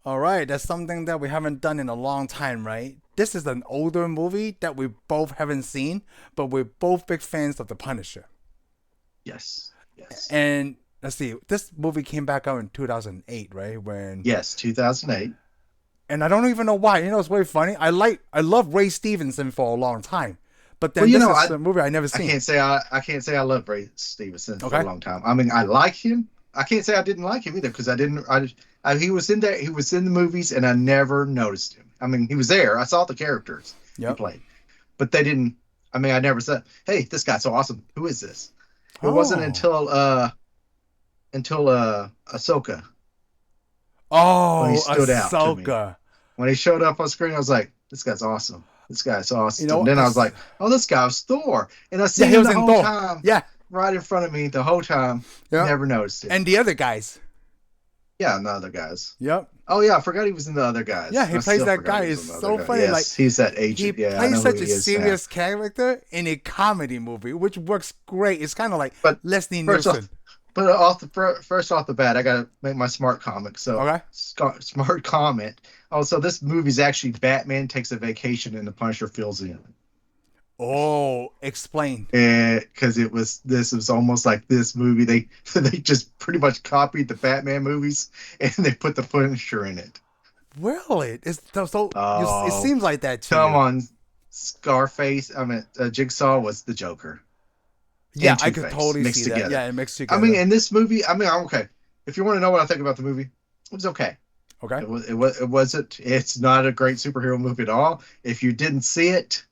All right, that's something that we haven't done in a long time, right? This is an older movie that we both haven't seen, but we're both big fans of The Punisher. Yes. Yes. And let's see, this movie came back out in 2008, right? Yes, 2008. And I don't even know why. It's very funny. I love Ray Stevenson for a long time, but Well, then this is a movie I never I seen. can't say I can't say I love Ray Stevenson for a Okay. long time. I mean, I like him. I can't say I didn't like him either because I didn't. He was in there. He was in the movies, and I never noticed him. I mean, he was there. I saw the characters he Yep. played, but they didn't. I mean, I never said, "Hey, this guy's so awesome. Who is this?" It wasn't Oh. until Ahsoka when he Oh, stood out to me. Ahsoka. When he showed up on screen, I was like, "This guy's awesome. This guy's You awesome." know, Then I was as like, "Oh, this guy's Thor," and I yeah, seen he him was the in whole Thor. time, Yeah. right in front of me the whole time. Yep. Never noticed him. And the other guys. Yeah, and the other guys. Yep. Oh yeah, I forgot he was in the other Yeah, guys. he I plays still that forgot guy. he was It's in the other so guy. funny. Like Yes, he's that he agent. Yeah, I plays know who such a he is now. serious character in a comedy movie, which works great. It's kind of like But Leslie first Nielsen. off, but off the first off the bat, I gotta make my smart comment. So Okay. smart comment. Also, this movie's actually Batman takes a vacation and the Punisher fills in. Oh, explain. Because this was almost like this movie. They they just pretty much copied the Batman movies and they put the Punisher in it. Really? It Oh, seems like that to come you. on, Scarface. I mean, Jigsaw was the Joker Yeah, and I Two could Face totally see mixed that. together. Yeah, it mixed I mean, together. in this movie, I mean, I'm okay. If you want to know what I think about the movie, it was okay. Okay. It wasn't. It's not a great superhero movie at all. If you didn't see it,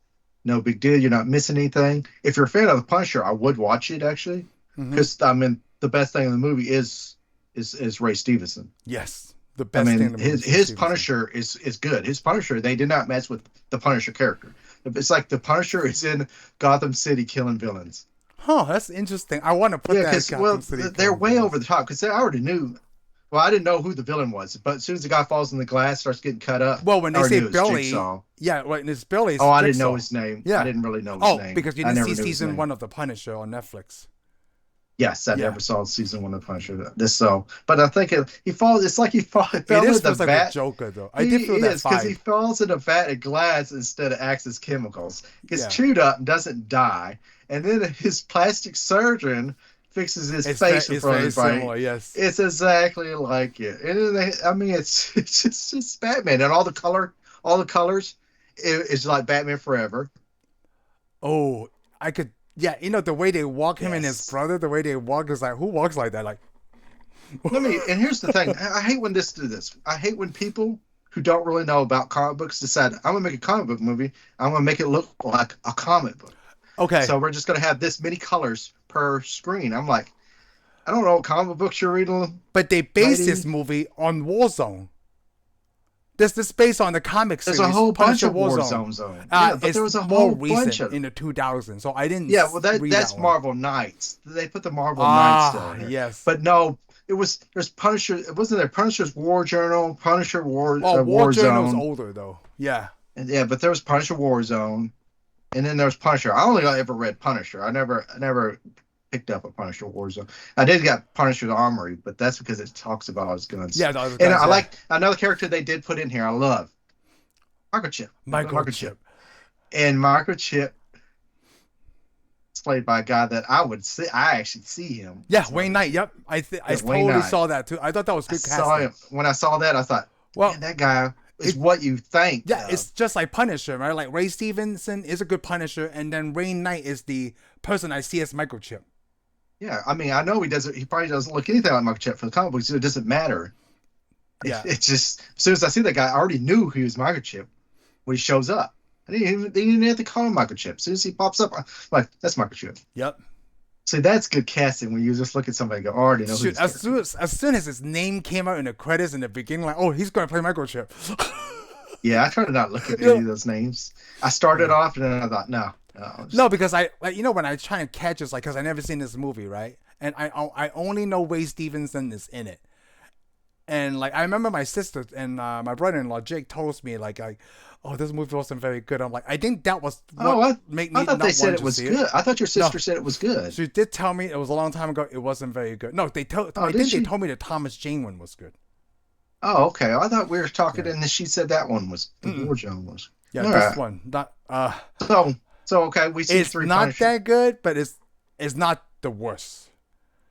no big deal. You're not missing anything. If you're a fan of the Punisher, I would watch it actually, Mm-hmm. because I mean, the best thing in the movie is Ray Stevenson. Yes, the I best thing in mean, the movie his is Ray his Stevenson. Punisher is good. His Punisher, they did not mess with the Punisher character. It's like the Punisher is in Gotham City killing villains. Huh, that's interesting. I want to put Yeah, that at because Gotham well, City they're Killing way Villains. over the top. Because I already knew. Well, I didn't know who the villain was, but as soon as the guy falls in the glass, starts getting cut up, Well, when I they already say knew it was Billy, Jigsaw. yeah, when it's Billy, Oh, it's I didn't know Jigsaw. his name. I Yeah. didn't really know his Oh, name. because you I didn't see never knew his season name. one of The Punisher on Netflix. Yes, I Yeah. never saw season one of Punisher. This so, but I think he falls. It's like he It fell is into the feels like the vat. Joker though. I did He feel that is because he vibe. falls in a vat of glass instead of Axe's chemicals. Gets Yeah. chewed up and doesn't die, and then his plastic surgeon fixes his face in It's front of very everybody. similar, yes. It's exactly like it, and then I mean, it's Batman, and all the colors, it's like Batman Forever. Oh, I could yeah, the way they walk him and his Yes. brother, the way they walk is like who walks like that? Like Let me. And here's the thing: I hate when this do this. I hate when people who don't really know about comic books decide I'm gonna make a comic book movie. I'm gonna make it look like a comic book. okay. So we're just gonna have this many colors per screen. I'm like, I don't know what comic books you're reading, But they based this lady. movie on Warzone. This based on the comic There's a series whole bunch Punisher of war Warzone. zones on. Yeah, but It's there was a more whole bunch recent of. in the 2000s, so I didn't Yeah, well, read that that's one. Marvel Knights. They put the Marvel Knights still Ah, in here, yes. but no, there's Punisher. It wasn't there Punisher's War Journal, Punisher Oh, War War Journal's Zone, older though. Yeah. and yeah, but there was Punisher War Zone, and then there was Punisher. I only ever read Punisher. I never picked up a Punisher Warzone. I did get Punisher's Armory, but that's because it talks about his guns. Yeah, the other And guns, I yeah. like another character they did put in here. I love Microchip. Microchip. And Microchip is played by a guy that I would see. I actually see him Yeah, as Wayne Knight. Microchip. Yep. I Yeah, Wayne totally Knight. saw that too. I thought that was I good saw casting. him when I saw that. I thought, Well, man, that guy is it what you think yeah, of. it's just like Punisher, right? Like Ray Stevenson is a good Punisher, and then Wayne Knight is the person I see as Microchip. Yeah, I mean, I know he doesn't. He probably doesn't look anything like Microchip for the comic books. So it doesn't matter. Yeah. It's just as soon as I see that guy, I already knew he was Microchip when he shows up. They didn't even have to call him Microchip. As soon as he pops up, I'm like, that's Microchip. Yep. See, that's good casting when you just look at somebody and go, I already know who Shoot, this character is. as soon as his name came out in the credits in the beginning, like, oh, he's gonna play Microchip. Yeah, I try to not look at any Yeah. of those names. I started Yeah. off and then I thought, no, No, because I like when I try and catch it's like because I never seen this movie, right? And I only know Ray Stevenson is in it. And like I remember my sister and my brother-in-law Jake told me like oh, this movie wasn't very good. I'm like, I think that was oh, what made I me thought they not said want it to was see it. good. I thought your No, sister said it was good. she did tell me it was a long time ago. It wasn't very good. No, Oh, I did think they she? told me the Thomas Jane one was good. Oh, okay. I thought we were talking, Yeah. and then she said that one was the Mm-mm. Warzone was. Yeah, All this right. one not So, okay, we see it's three not Punisher. that good, but it's not the worst.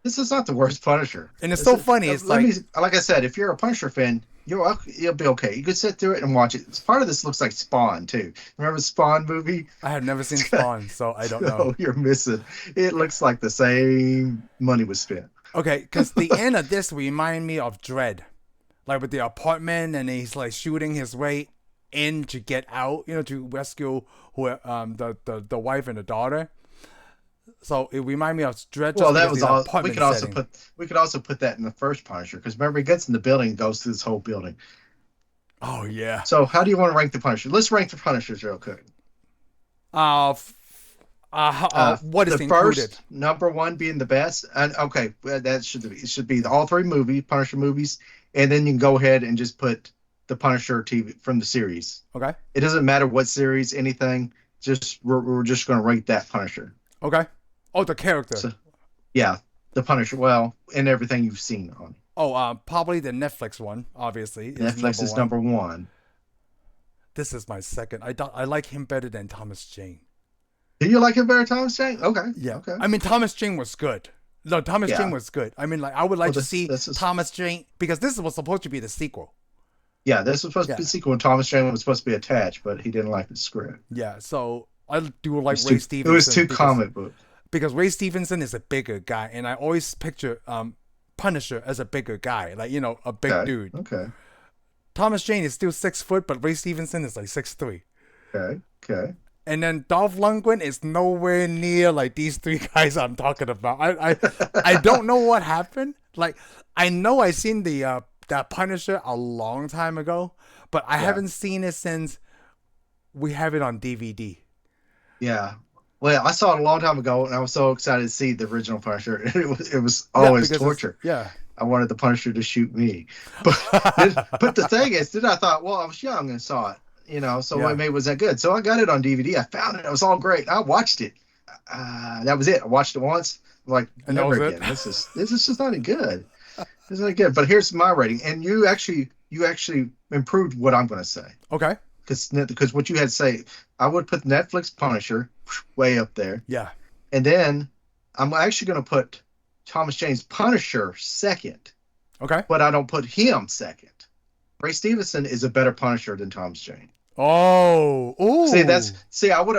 This is not the worst Punisher. And it's This so is, funny. It's let me, like like I said, if you're a Punisher fan, you'll be okay. You could sit through it and watch it. Part of this looks like Spawn too. Remember the Spawn movie? I have never seen Spawn, so I don't know. Oh, you're missing. It looks like the same money was spent. Okay, because the end of this remind me of Dread, like with the apartment, and he's like shooting his way in to get out, to rescue the wife and the daughter. So it remind me of Dread just Well, that because was the all. apartment setting. We could also put that in the first Punisher because remember he gets in the building and goes through this whole building. Oh yeah. So how do you want to rank the Punisher? Let's rank the Punishers real quick. What is The included? first number one being the best, and okay, that should be all three Punisher movies, and then you can go ahead and just put the Punisher TV from the series. Okay. It doesn't matter what series, anything. Just we're just going to rate that Punisher. Okay. Oh, the character. So yeah, the Punisher. Well, and everything you've seen on Oh, probably the Netflix one. Obviously, is Netflix number is one. number one. This is my second. I like him better than Thomas Jane. Do you like him better, Thomas Jane? Okay, Yeah. okay, I mean, Thomas Jane was good. No, Thomas Jane yeah. was good. I mean, like, I would like Well, to see this is Thomas Jane because this was supposed to be the sequel. yeah. This was supposed to be Yeah. a sequel, and Thomas Jane was supposed to be attached, but he didn't like the script. Yeah. So I do It like was Ray it was Stevenson too comic book. because Ray Stevenson is a bigger guy, and I always picture Punisher as a bigger guy, like a big Okay, dude. okay, Thomas Jane is still 6 foot, but Ray Stevenson is like 6'3". okay, okay. And then Dolph Lundgren is nowhere near like these three guys I'm talking about. I don't know what happened. Like I know I seen the that Punisher a long time ago, but I Yeah, haven't seen it since we have it on DVD. yeah. Well, I saw it a long time ago, and I was so excited to see the original Punisher. It was Yeah, always because it's torture. yeah. I wanted the Punisher to shoot me, but but the thing is, then I thought, well, I was young and saw it, so Yeah. maybe it was that good. So I got it on DVD. I found it. It was all great. I watched it. That was it. I watched it once. I'm like, And that never was again. it. This is just not good. This is not good. But here's my rating, and you actually improved what I'm going to say Okay. because what you had to say, I would put Netflix Punisher way up there, Yeah. and then I'm actually going to put Thomas Jane's Punisher second, Okay. but I don't put him second. Ray Stevenson is a better Punisher than Thomas Jane. Oh. Ooh. I would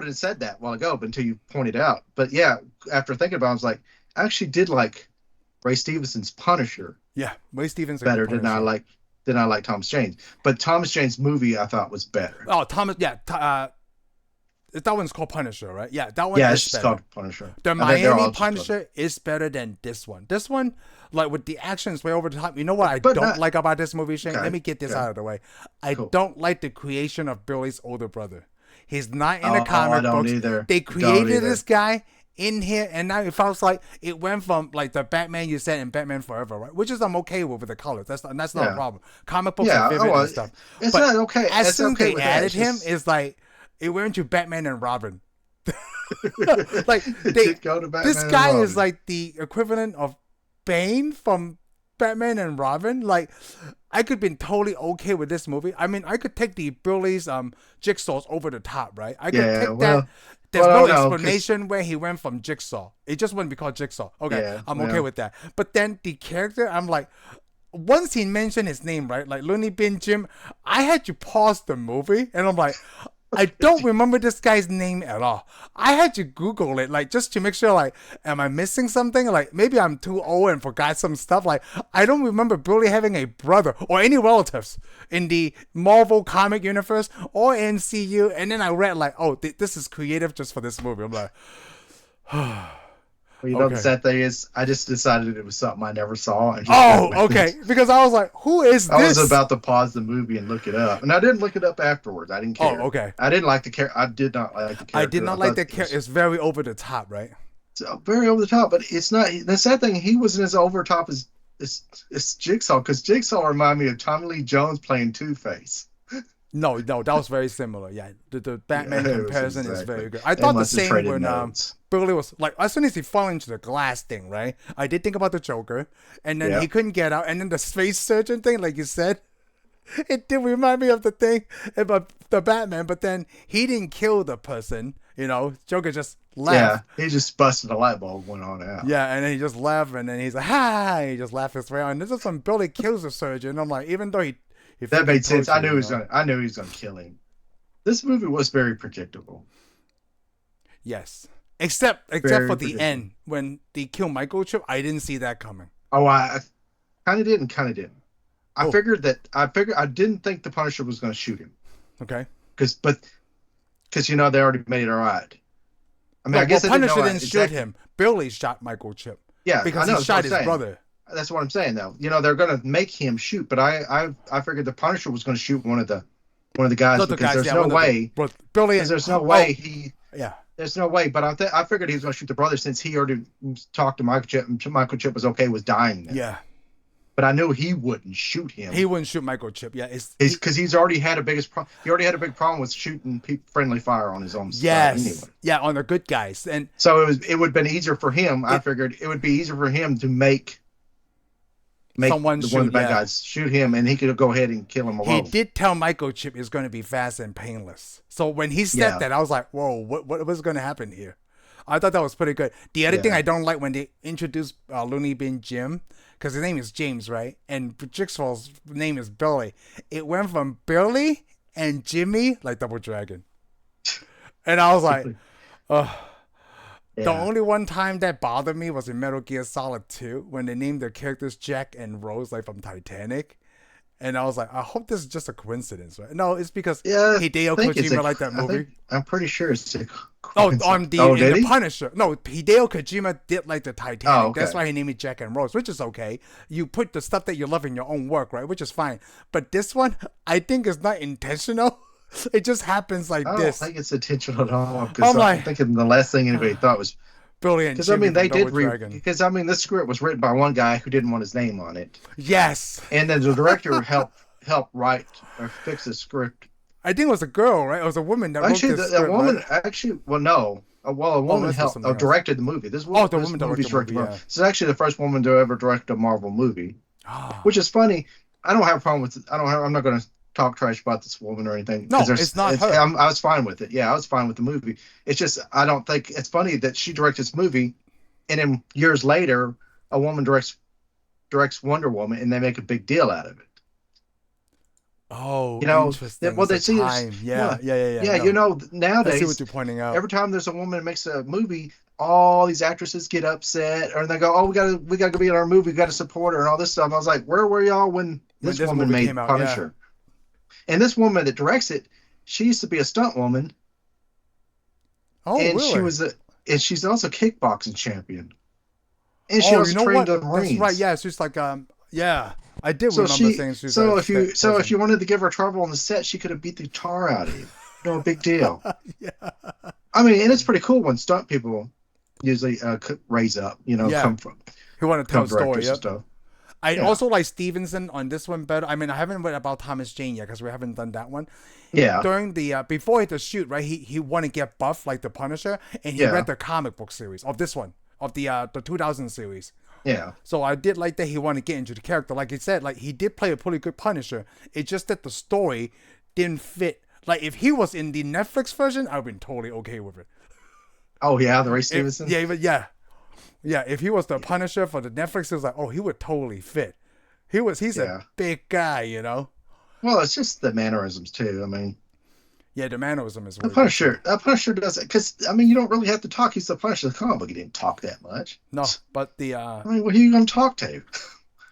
have said that a while ago, but until you pointed out. But yeah, after thinking about it, I was like, I actually did like Ray Stevenson's Punisher Yeah. Ray Stevenson better good than I like Thomas Jane's. But Thomas Jane's movie I thought was better. Oh, Thomas. Yeah. That one's called Punisher, right? Yeah, that one Yeah, is it's just better. called Punisher. The I think they're all Miami just called- Punisher is better than this one. This one, like with the actions way over the top. You know what I But don't not- like about this movie, Shane? Okay, Let me get this okay. out of the way. I Cool. don't like the creation of Billy's older brother. He's not in Oh, the I comic don't books. either. They Don't created either. this guy in here, and now it feels like it went from like the Batman you said in Batman Forever, right? Which is I'm okay with the colors. That's not a Yeah. problem. Comic books Yeah, are vivid well, and stuff. it's But not okay. as It's soon as okay they with that. added It's him, just- it's like it went to Batman and Robin. Like It they did go to Batman this and guy Robin. is like the equivalent of Bane from Batman and Robin. Like I could be totally okay with this movie. I mean, I could take the Billy's Jigsaw's over the top, right? I could Yeah, take well- that. There's well, no no, 'cause- explanation where he went from Jigsaw. It just wouldn't be called Jigsaw. Okay, Yeah, I'm okay well. with that. But then the character, I'm like, once he mentioned his name, right? Like Looney Bin Jim, I had to pause the movie and I'm like, I don't remember this guy's name at all. I had to Google it, like, just to make sure, like, am I missing something? Like, maybe I'm too old and forgot some stuff. Like, I don't remember Billy having a brother or any relatives in the Marvel comic universe or MCU. And then I read, like, oh, this is creative just for this movie. I'm like, Well, you know, Okay. the sad thing is, I just decided it was something I never saw. And just oh, went with okay. it. Because I was like, who is I this? was about to pause the movie and look it up, and I didn't look it up afterwards. I didn't care. Oh, okay. I didn't like the character. I did not like the character. I did not like thought that it was character. It's very over the top, right? very over the top, but it's not. The sad thing, he wasn't as over the top as Jigsaw, because Jigsaw reminded me of Tommy Lee Jones playing Two-Face. No, no, that was very similar. Yeah, the Yeah, Batman it was comparison is exactly. very good. I They thought the must have same traded when notes. Billy was like, as soon as he fell into the glass thing, right? I did think about the Joker, and then Yeah, he couldn't get out, and then the space surgeon thing, like you said, it did remind me of the thing about the Batman. But then he didn't kill the person, Joker just yeah. left. He just busted a light bulb, went on out. Yeah, and then he just left, and then he's like, ha! He just laughed his way out. And this is when Billy kills the surgeon. I'm like, even though he That freaking made sense. told I you, knew he was gonna. I knew he was gonna kill him. This movie was very predictable. Yes. Except for Very the predictable. end when they kill Michael Chip, I didn't see that coming. Oh, I kind of did and kind of didn't. I Oh, figured that. I figured I didn't think the Punisher was going to shoot him okay. because they already made it all right. I mean, No, I well, guess I didn't Punisher know didn't shoot exactly. him. Billy shot Michael Chip Yeah, I because know. he That's what I'm shot his saying. brother. That's what I'm saying, though. They're going to make him shoot, but I figured the Punisher was going to shoot one of the guys Not the because guys, there's yeah, no one of the way. Billy. Because there's no Oh, way he. yeah, There's no way, but I figured he was going to shoot the brother since he already talked to Michael Chip, and Michael Chip was okay with dying then. yeah. But I knew he wouldn't shoot him. He wouldn't shoot Michael Chip. Yeah, Because he's already had he already had a big problem with shooting friendly fire on his own stuff yes, anyway. yeah, on the good guys, and So it would have been easier for him. I it, figured it would be easier for him to make someone one of the shoot. bad Yeah, guys shoot him, and he could go ahead and kill him he alone. did tell Michael Chip is going to be fast and painless. So when he said Yeah, that, I was like, whoa, what was going to happen here? I thought that was pretty good. The other thing yeah, I don't like when they introduce Looney Bin Jim, because his name is James, right? And Jigsaw's name is Billy. It went from Billy and Jimmy like Double Dragon, and I was like, ugh. The yeah. only one time that bothered me was in Metal Gear Solid 2 when they named their characters Jack and Rose like from Titanic. And I was like, I hope this is just a coincidence, right? No, it's because Yeah, Hideo I think it's Kojima liked that movie. I'm pretty sure it's a Oh, coincidence. Oh, in did the he? Punisher. No, Hideo Kojima did like the Oh, Titanic. That's okay. why he named it Jack and Rose, which is okay. You put the stuff that you love in your own work, right? Which is fine. But this one, I think is not intentional. It just happens like I don't this. think it's intentional at all because I'm I'm like, thinking the last thing anybody thought was Billy and because I Jimmy mean from they Double did Dragon. because I mean this script was written by one guy who didn't want his name on it, Yes. and then the director helped write or fix the script. I think it was a girl, right? It was a woman that wrote Actually, this the script, woman right? actually well no. A Oh, woman this was helped something else. directed the movie. Oh, the This woman movie's directed the movie, directed by. yeah. This is actually the first woman to ever direct a Marvel movie, Ah. which is funny. I don't have a problem with it. I'm not going to talk trash about this woman or anything No, because it's not her. I was fine with it. Yeah, I was fine with the movie. It's just I don't think it's funny that she directed this movie, and then years later, a woman directs Wonder Woman, and they make a big deal out of it. Oh, Well, interesting. It's they the see time. Yeah, well, yeah, yeah, yeah. yeah, No, I see what nowadays you're pointing out. every time there's a woman that makes a movie, all these actresses get upset, or they go, "Oh, we gotta be in our movie, we gotta support her," and all this stuff. I was like, "Where were y'all when When this this woman movie made came out, yeah. Punisher?" And this woman that directs it, she used to be a stunt woman, Oh, and really? she's also kickboxing champion, and she Oh, you also know trained what? on That's right. Marines. Yeah, it's just like yeah. I did So remember she, saying she's a so if stunt you person. wanted to give her trouble on the set, she could have beat the tar out of you. No big deal. Yeah, I mean, and it's pretty cool when stunt people usually raise up, yeah. He wanted to tell come a story. directors and Yep. stuff. I Yeah, also like Stevenson on this one better. I mean, I haven't read about Thomas Jane yet because we haven't done that one. yeah, During the before the shoot, right? He wanted to get buff like the Punisher, and he yeah, read the comic book series of this one of the 2000 series. yeah. So I did like that he wanted to get into the character. Like he said, like he did play a pretty good Punisher. It's just that the story didn't fit. Like if he was in the Netflix version, I've been totally okay with it. Oh yeah, the Ray Stevenson. Yeah. If he was the Punisher for the Netflix, it was like, oh, he would totally fit. He's a Yeah. big guy. Well, it's just the mannerisms too. I mean, Yeah, the mannerism is the really good too. Punisher does it because I mean, you don't really have to talk. He's the Punisher. The comic book, he didn't talk that much. No, but I mean, what are you going to talk to?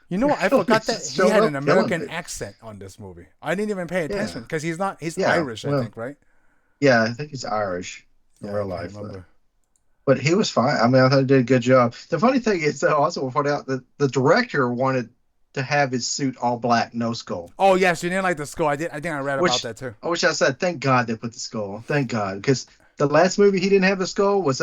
you know what? I Really, forgot that just he showing had up, an killing American people. accent on this movie. I didn't even pay attention Yeah, because he's yeah. Irish, I Well, think, right? yeah, I think he's Irish in Yeah, I real can't life. remember. But he was fine. I mean, I thought he did a good job. The funny thing is, though, also point out that the director wanted to have his suit all black, no skull. Oh yes, you didn't like the skull. I did. I think I read about Which that too. I wish I said, thank God they put the skull. Thank God, because the last movie he didn't have the skull was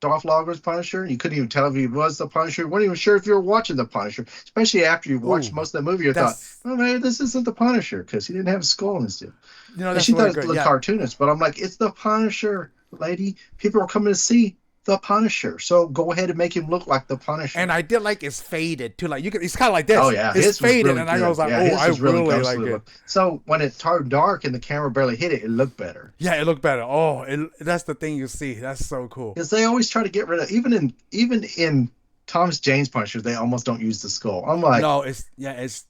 Dolph Lundgren's Punisher. You couldn't even tell if he was the Punisher. You weren't even sure if you were watching the Punisher, especially after you watched Ooh, most of the movie. You thought, that's oh man, this isn't the Punisher because he didn't have a skull in his head. And that's she thought really it good. looked Yeah, cartoonish, but I'm like, it's the Punisher, lady. People are coming to see the Punisher, so go ahead and make him look like the and Punisher. I did like it's faded too. Like you can, it's kind of like Oh this. yeah, It's his was faded, really and I good. was like, Yeah, oh, his I was really really ghostly like it. look. So when it turned dark and the camera barely hit it, it looked better. Yeah, it looked better. Oh, that's the thing you see. That's so cool. Because they always try to get rid of even in Thomas Jane's Punisher, they almost don't use the skull. I'm like, No, it's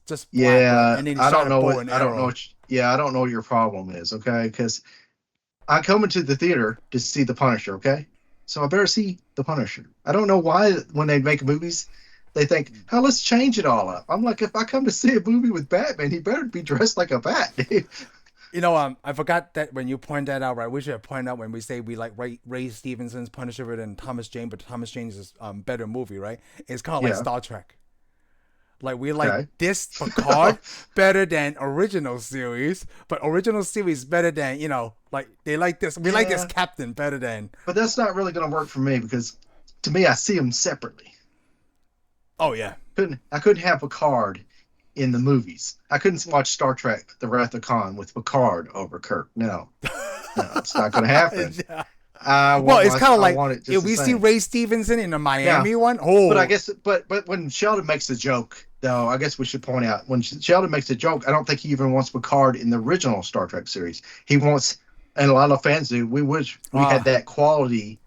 just black, right? yeah, And then he I shot don't a know bow what and I don't know arrow. what yeah, I don't know what your problem is, okay? Because I come into the theater to see the Punisher, okay? So I better see the Punisher. I don't know why when they make movies, they think, oh, let's change it all up. I'm like, if I come to see a movie with Batman, he better be dressed like a bat. I forgot that when you point that out, right? We should have pointed out when we say we like Ray Stevenson's Punisher than Thomas Jane, but Thomas Jane's is better movie, right? It's kind of like Yeah, Star Trek. Like we like okay. this Picard better than original series, but original series better than like they like this. We like this Yeah, Captain better than. but that's not really going to work for me because to me, I see them separately. Oh yeah, I couldn't have Picard in the movies. I couldn't watch Star Trek: The Wrath of Khan with Picard over Kirk. No, no, it's not going to happen. yeah. I Well, want it's my, kind of I like want it just if the we see same. Ray Stevenson in the Yeah, Miami one. but I Oh, guess, but when Sheldon makes the joke, though, I guess we should point out when Sheldon makes the joke, I don't think he even wants Picard in the original Star Trek series. He wants, and a lot of fans do. We wish we had ah, that quality,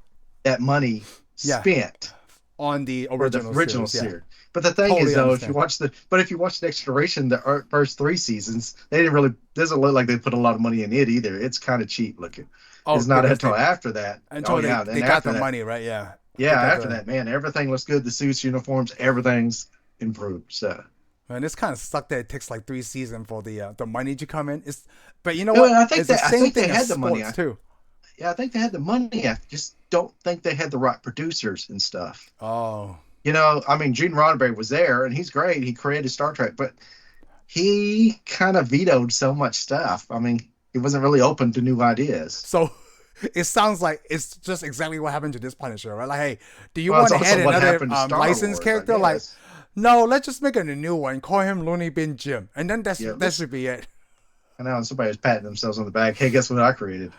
that money yeah, spent on the for the original original series. Yeah, series. But the thing is, totally though, if you understand. watch Next Generation, the first three seasons, they didn't really doesn't look like they put a lot of money in it either. It's kind of cheap looking. Oh, It's not because until they after that. Oh until yeah, they then got after the that, money, right? Yeah, yeah, they got after the. that, man, everything looks good. The suits, uniforms, everything's improved. So, Man, this kind of sucked that it takes like 3 seasons for the money to come in. But you know you know, what? and It's the I same think they thing as had the money. sports too. Yeah, I think they had the money. I just don't think they had the right producers and stuff. Oh, I mean, Gene Roddenberry was there, and he's great. He created Star Trek, but he kind of vetoed so much stuff. I mean, he wasn't really open to new ideas. so it sounds like it's just exactly what happened to this Punisher, right? Like, hey, do you Well, it's want to add also what another happened to Star licensed Wars, I character? Like, guess. no, let's just make it a new one. Call him Looney Bin Jim, and then Yeah, that let's. should be it. I know somebody was patting themselves on the back. Hey, guess what I created?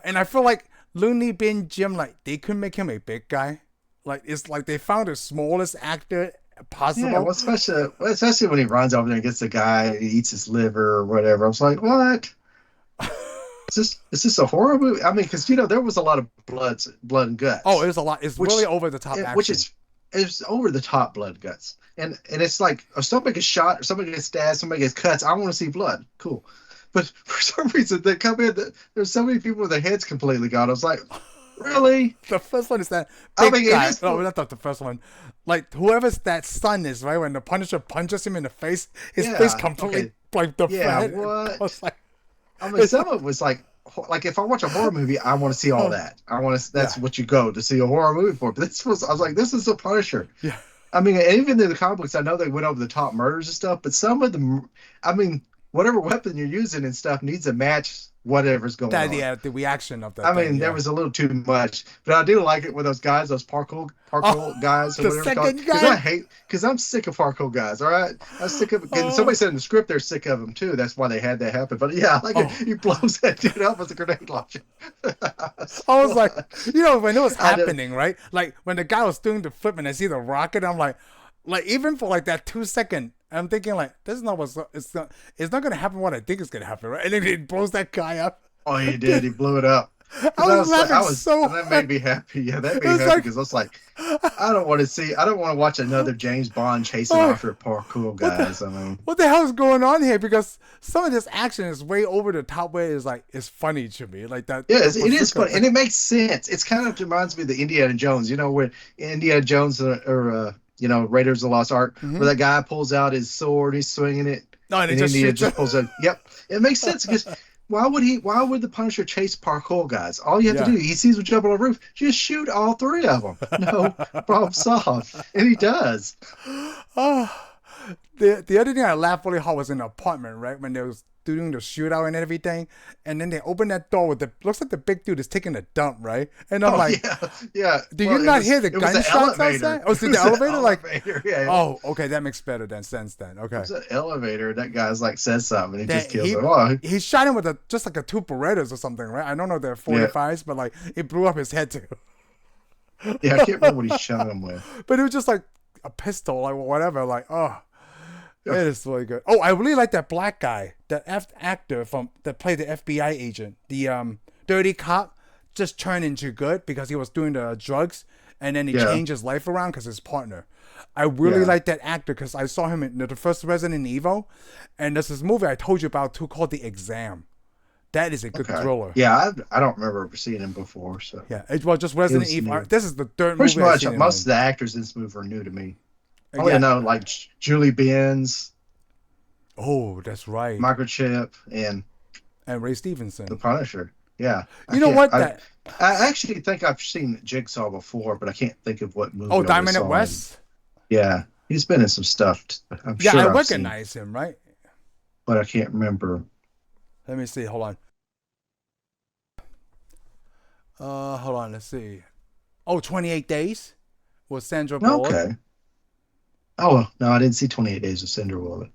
And I feel like Looney Bin Jim, like they could make him a big guy. Like it's like they found the smallest actor Yeah, possible. especially when he runs over there and gets the guy, and he eats his liver or whatever. I was like, what? Is this a horror movie? I mean, because there was a lot of blood and Oh, guts, it was a lot. It's really which over the top which action. is it's over the top blood guts, and it's like if somebody gets shot or somebody gets stabbed, somebody gets cuts. I want to see blood. Cool, but for some reason they come in. There's so many people with their heads completely gone. I was like, really? The first one is that I big mean, it guy. is. No, not the first one. Like whoever's that son is, right? When the Punisher punches him in the face, his face Yeah. completely Okay. like the Yeah. head. I was What? like, I mean, it's some of it was like if I watch a horror movie, I want to see all oh, that. I want to. yeah, That's what you go to see a horror movie for. But I was like, this is the Punisher. yeah. I mean, and even in the comic books, I know they went over the top murders and stuff, but some of them, I mean, whatever weapon you're using and stuff needs to match whatever's going That on. the reaction of that I thing. mean, there Yeah. was a little too much, but I do like it with those guys, those Oh, parkour guys or the whatever it's called. second Because guy. because I'm sick of parkour guys. All right, I'm sick of. And Oh, somebody said in the script they're sick of them too. That's why they had that happen. But yeah, like oh. he blows that dude up with a grenade launcher. I was like, when it was I know. happening, right? Like when the guy was doing the flip and I see the rocket, I'm like even for like that 2 second, I'm thinking like, this is not it's not gonna happen what I think is gonna happen, right? And then it blows that guy up. Oh, he did. He blew it up. I Because was laughing I was, so and that made hard. me happy. Yeah, that made It me was happy like, because I was like, I don't want to watch another James Bond chasing oh, after parkour what the guys. I mean, what the hell is going on here? Because some of this action is way over the top. Where it's funny to me, like that. yeah, The it is bazooka fun and thing. it makes sense. It's kind of reminds me of the Indiana Jones. When Indiana Jones Raiders of the Lost Ark, Hmm. where that guy pulls out his sword, he's swinging it, No, and it and just India shoots him. just pulls out. Yep, it makes sense because. Why would the Punisher chase parkour guys? All you have to Yeah. do, he sees them jump on a roof, just shoot all three of them. No problem solved. And he does. Oh, The other thing I laughed really hard was in the apartment, right? When they was doing the shootout and everything, and then they open that door with the looks like the big dude is taking a dump, right? And I'm Oh like, yeah, yeah. do you Well, not hear the it was an gunshots elevator. outside? Oh, It see the was an elevator? Like, elevator. Yeah, oh, okay, that makes better than sense then. it Okay. was an elevator. That guy's like says something. He That just kills he him. Oh, he shot him with a just like a two Berettas or something, right? I don't know if they're yeah, 45s, but like it blew up his head too. yeah. I can't remember what he shot him with. But it was just like a pistol, like whatever. Like, oh, it Yeah, is really good. Oh, I really like that black guy, that actor from that played the FBI agent, the dirty cop, just turned into good because he was doing the drugs, and then he yeah, changed his life around because his partner. I really yeah. like that actor because I saw him in the first Resident Evil, and there's this movie I told you about too called The Exam. That is a good Okay. thriller. Yeah, I don't remember ever seeing him before. So Yeah, it was just it Resident was Evil. new. This is the third Pretty movie I've much seen him most in. of the actors in this movie are new to me. I only Yeah. know like Julie Benz, Oh, that's right. Microchip, and And Ray Stevenson. The Punisher. Yeah, I You know can't. what? I That I actually think I've seen Jigsaw before, but I can't think of what Oh, movie I would Diamond at saw him. West. Yeah, he's been in some stuff. I'm Yeah, I sure I've seen, recognize him, right? but I can't remember. Let me see. Hold on. Hold on. Let's see. Oh, 28 Days with Sandra Bullock. Okay. Oh well, no, I didn't see 28 Days of Cinder Wallet.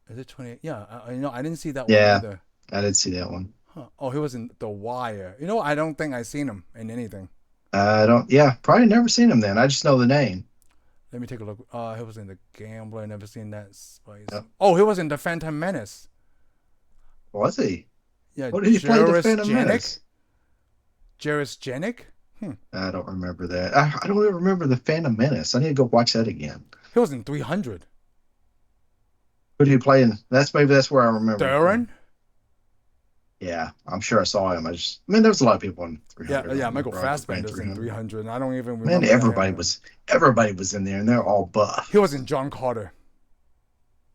Is it 28? Yeah, I didn't see that one Yeah, either. I did see that one. Huh. Oh, he was in The Wire. I don't think I seen him in anything. I don't. Yeah, probably never seen him then. I just know the name. Let me take a look. He was in The Gambler. I never seen that. Spice. Yep. Oh, he was in The Phantom Menace. Was he? Yeah, What did he play the Jairus Phantom Janik. Menace? Jairus Janik. I don't remember that. I don't even remember the Phantom Menace. I need to go watch that again. He was in 300. Who did he play in? Maybe that's where I remember him from. Darren. Yeah, I'm sure I saw him. I mean, there was a lot of people in Yeah, 300. I yeah. don't Michael remember Roger playing Fassbender's in 300. 300. And I don't even Man, remember that. everybody was in there, and they're all buff. He was in John Carter.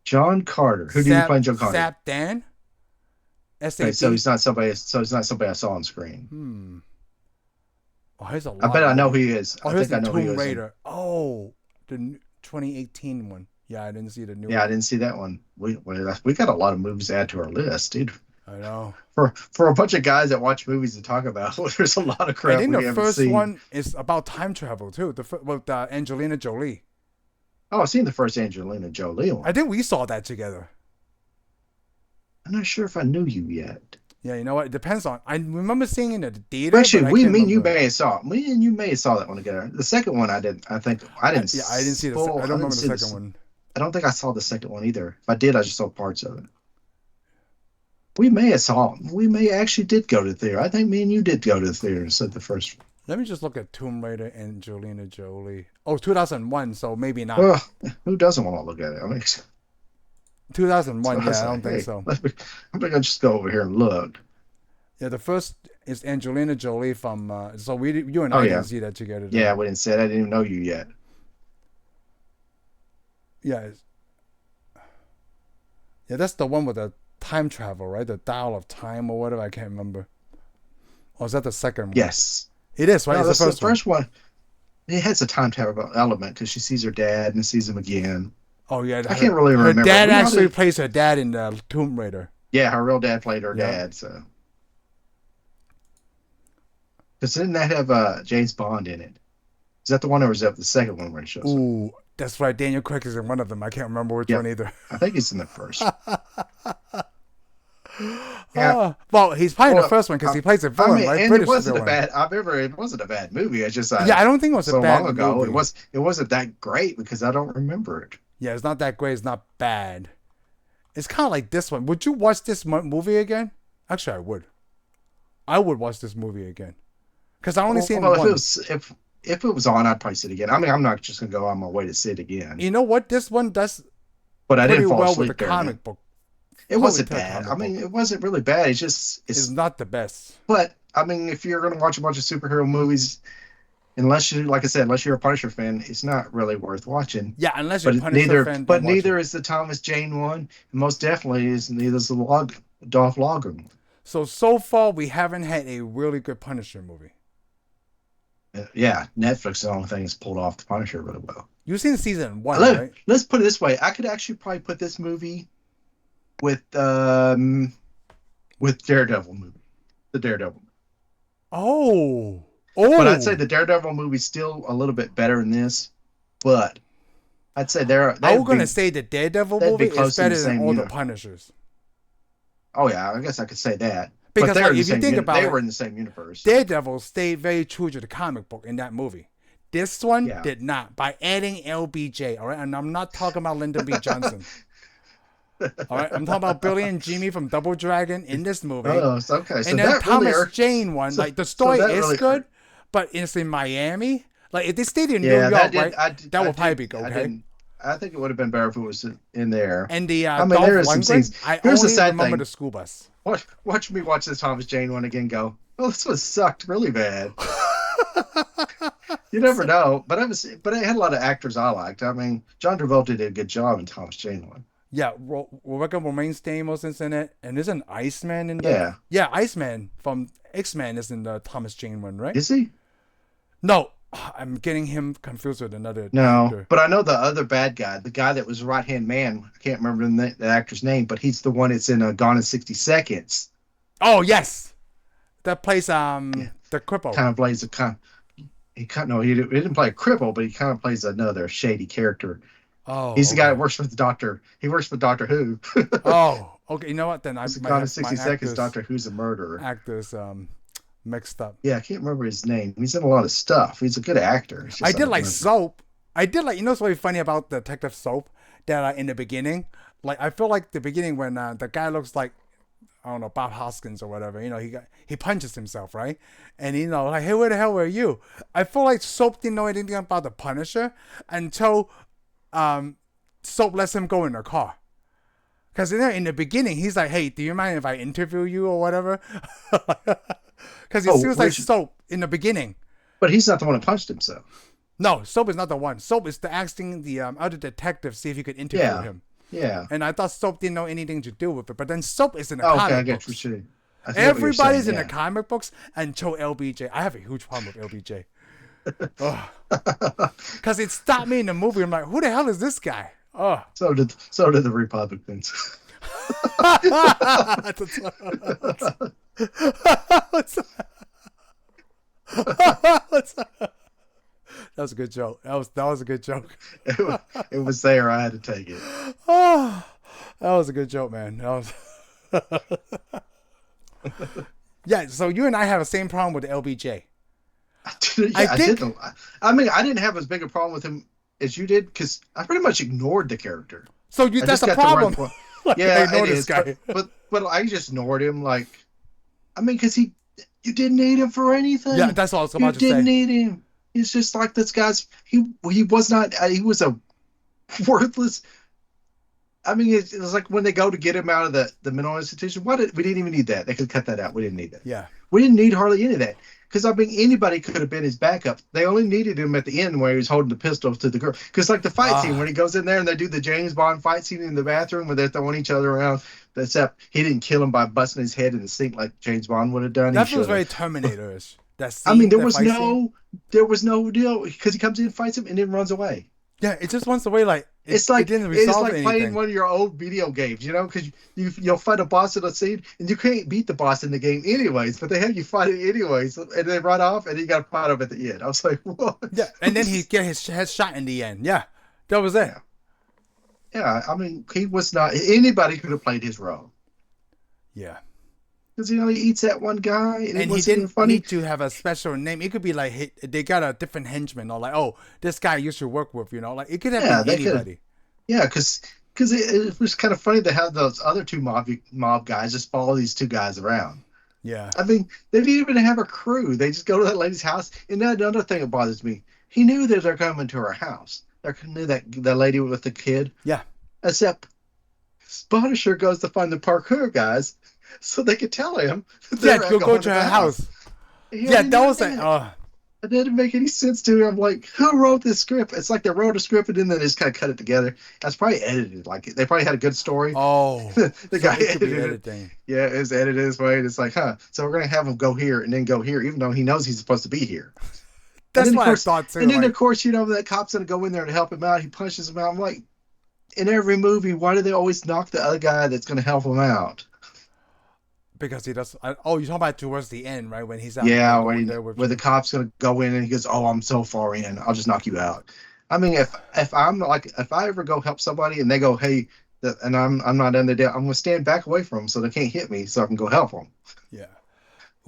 John Carter. Who do you play in John Carter? Sap Dan. Okay, so SAP. he's not somebody. So he's not somebody I saw on screen. Oh, he's a I lot. bet I know Of who he is. Oh, I he was think I in know who he Tomb is. Raider. Oh, the 2018 one. Yeah, I didn't see the new Yeah, I one. didn't see that one. We got a lot of movies to add to our list, dude. I know. For a bunch of guys that watch movies to talk about, there's a lot of I crap think we the haven't first seen. one is about time travel too. With Angelina Jolie. Oh, I've seen the first Angelina Jolie I one. think we saw that together. I'm not sure if I knew you yet. Yeah, you know what? It depends on. I remember seeing it in the theater, Actually, but I can't me and you remember. may have saw. Me and you may have saw that one together. The second one, I didn't. I think I didn't. Yeah, I didn't see the. I I don't didn't remember the see second this. one. I don't think I saw the second one either. If I did, I just saw parts of it. We may actually did go to the theater. I think me and you did go to the theater and saw the first one. Let me just look at Tomb Raider and Angelina Jolie. Oh, 2001, so maybe not. Well, who doesn't want to look at it? I mean, so 2001, I yeah, was I like, don't think hey, so. I'm gonna just go over here and look. Yeah, the first is Angelina Jolie from. So you and Oh I yeah, didn't see that together. yeah. Then. We didn't say it. I didn't even know you yet. Yeah, yeah, that's the one with the time travel, right? The dial of time or whatever. I can't remember. Or is that the second one? Yes. It is, right? No, It's that's the the first one. first one. It has a time travel element because she sees her dad and sees him again. Oh yeah, I can't really remember. Her dad We ought actually to- plays her dad in the Tomb Raider. Yeah, her real dad played her Yeah. dad. So, because didn't that have James Bond in it? Is that the one or is that the second one where it shows up? Ooh, that's right. Daniel Craig is in one of them. I can't remember which Yeah, one either. I think he's in the first. Yeah. Well, he's playing the Well, first one because he plays a I villain, mean, right? and British it wasn't villain. it wasn't a bad movie. It's just Yeah, I don't think it was a so bad long ago. movie. It wasn't that great because I don't remember it. Yeah, it's not that great. It's not bad. It's kind of like this one. Would you watch this movie again? Actually, I would. I would watch this movie again because I only seen it Well, once. if it was on, I'd probably see it again. I mean, I'm not just gonna go on my way to see it again. You know what? This one does But I pretty didn't fall well with the asleep there. comic book. It How wasn't we tell bad. comic I mean, book. it wasn't really bad. It's It's not the best. but I mean, if you're gonna watch a bunch of superhero movies, unless you, like I said, unless you're a Punisher fan, it's not really worth watching. Yeah, unless you're a But Punisher fan, but don't watch neither it. is the Thomas Jane one, and most definitely is neither is the Dolph Lundgren. So far we haven't had a really good Punisher movie. Yeah, Netflix is the only thing that's pulled off the Punisher really well. You've seen season one, right? Let's put it this way: I could actually probably put this movie with Daredevil movie, the Daredevil. Oh, But I'd say oh. the Daredevil movie's still a little bit better than this. But I'd say I was gonna say the Daredevil they'd movie be is close in the better than same all the universe. Punishers Oh yeah, I guess I could say that. But because, they're like, in the if you same think about They were it, in the same universe. Daredevil stayed very true to the comic book in that movie. This one Yeah. did not by adding LBJ. All right, and I'm not talking about Lyndon B. Johnson. All right, I'm talking about Billy and Jimmy from Double Dragon in this movie, Oh, so, okay. So and then that really Thomas hurt. Jane one. So Like the so story that is really good, hurt. but it's in Miami. Like if they stayed in New Yeah, that York, did. right, that would probably be I okay. didn't. I think it would have been better if it was in there. And the I mean, Dolph there is some scenes. Lundgren, I Here's the only sad remember thing. the school bus. Watch me watch this Thomas Jane one again. Go. Oh, this one sucked really bad. You never know. But it had a lot of actors I liked. I mean, John Travolta did a good job in Thomas Jane one. Yeah, Rebecca Romaine Stamos is in it, and there's an Iceman in the. Yeah. Yeah, Iceman from X-Men is in the Thomas Jane one, right? Is he? No, I'm getting him confused with another No, actor. but I know the other bad guy, the guy that was right hand man. I can't remember the actor's name, but he's the one that's in Gone in 60 Seconds. Oh yes, that plays Yeah, the cripple. kind of plays a kind. He kind no, he didn't play a cripple, but he kind of plays another shady character. He's Oh the guy that okay. works with the Doctor. He works with Doctor Who. Oh okay. You know what? Then I It's might Gone in have my 60 Seconds. Doctor Who's a murderer. actors mixed up. Yeah, I can't remember his name. He's in a lot of stuff. He's a good actor. It's I just I did don't like remember. Soap. I did like, you know what's really funny about Detective Soap, that in the beginning, like I feel like the beginning when the guy looks like, I don't know, Bob Hoskins or whatever. You know, he punches himself, right? And like, hey, where the hell were you? I feel like Soap didn't know anything about the Punisher until um Soap lets him go in the car. Because in the beginning, he's like, hey, do you mind if I interview you or whatever? Because it Oh, feels like Soap in the beginning. but he's not the one who punched himself. No, Soap is not the one. Soap is the asking the other detective see if he could interview Yeah, him. yeah. And I thought Soap didn't know anything to do with it. But then Soap is in the Oh, okay, I comic get what books. you're. I get what you're saying. Everybody's in the Yeah. comic books until LBJ. I have a huge problem with LBJ. Because it stopped me in the movie. I'm like, who the hell is this guy? Oh. So did the Republicans. That was a good joke. That was a good joke. It was there. I had to take it. Oh, that was a good joke, man. That was. Yeah, so you and I have the same problem with LBJ. I Yeah, I think didn't. I mean, I didn't have as big a problem with him as you did because I pretty much ignored the character. so. I That's just a got to run problem. point. Like, I Yeah, know it this is. But guy. but I just ignored him. Like, I mean, because you didn't need him for Yeah, anything. that's what I was You about to didn't say. need him. He's just like this guy's. He was not. He was a worthless. I mean, it was like when they go to get him out of the mental institution. We didn't even need that. They could cut that out. We didn't need that. Yeah. We didn't need hardly any of that. Because I mean, anybody could have been his backup. They only needed him at the end where he was holding the pistol to the girl. Because like the fight scene when Ah, he goes in there and they do the James Bond fight scene in the bathroom where they're throwing each other around. Except he didn't kill him by busting his head in the sink like James Bond would have done. He that feels should have. very Terminator-ish. That I mean, scene, that fight scene. there was no deal because he comes in, fights him, and then runs away. Yeah, it just wants away. Like It's it like didn't it's resolve like playing anything. one of your old video games, because you'll fight a boss in a scene and you can't beat the boss in the game anyways, but they have you fight it anyways, and they run off and you got to fight him at the end. I was like, what? Yeah, and then he get his head shot in the end. Yeah, that was it. Yeah, yeah. I mean, he was not anybody could have played his role Yeah. because he eats that one guy and it And he wasn't even didn't funny. need to have a special name. It could be like they got a different henchman, or like, oh, this guy you should work with. Like it could have Yeah, been they could. anybody. Yeah, because it was kind of funny to have those other two mob guys just follow these two guys around. Yeah. I mean, they didn't even have a crew. They just go to that lady's house. And that's another thing that bothers me. He knew that they're coming to her house. They knew that the lady with the kid. Yeah. Except Punisher goes to find the parkour guys so they could tell him Yeah, they're go going to to her the house. house. He Yeah, already that knew was like, that. It didn't make any sense to me. I'm like, who wrote this script? It's like they wrote a script and then they just kind of cut it together. That's probably edited. Like they probably had a good story. oh, The so guy it could be edited it. editing. Yeah, it's edited this way. And it's like, huh? So we're gonna have him go here and then go here, even though he knows he's supposed to be here. And That's then of what I course, thought too. and then of Like course, that cop's gonna go in there to help him out. He punches him out. I'm like, in every movie, why do they always knock the other guy that's gonna help him out? because he does. Oh, you're talking about towards the end, right? When he's out Yeah, going there with where the you. cop's gonna go in and he goes, "Oh, I'm so far in, I'll just knock you out." I mean, if I'm like, if I ever go help somebody and they go, "Hey," and I'm not in the deal, I'm gonna stand back away from them so they can't hit me, so I can go help them. Yeah.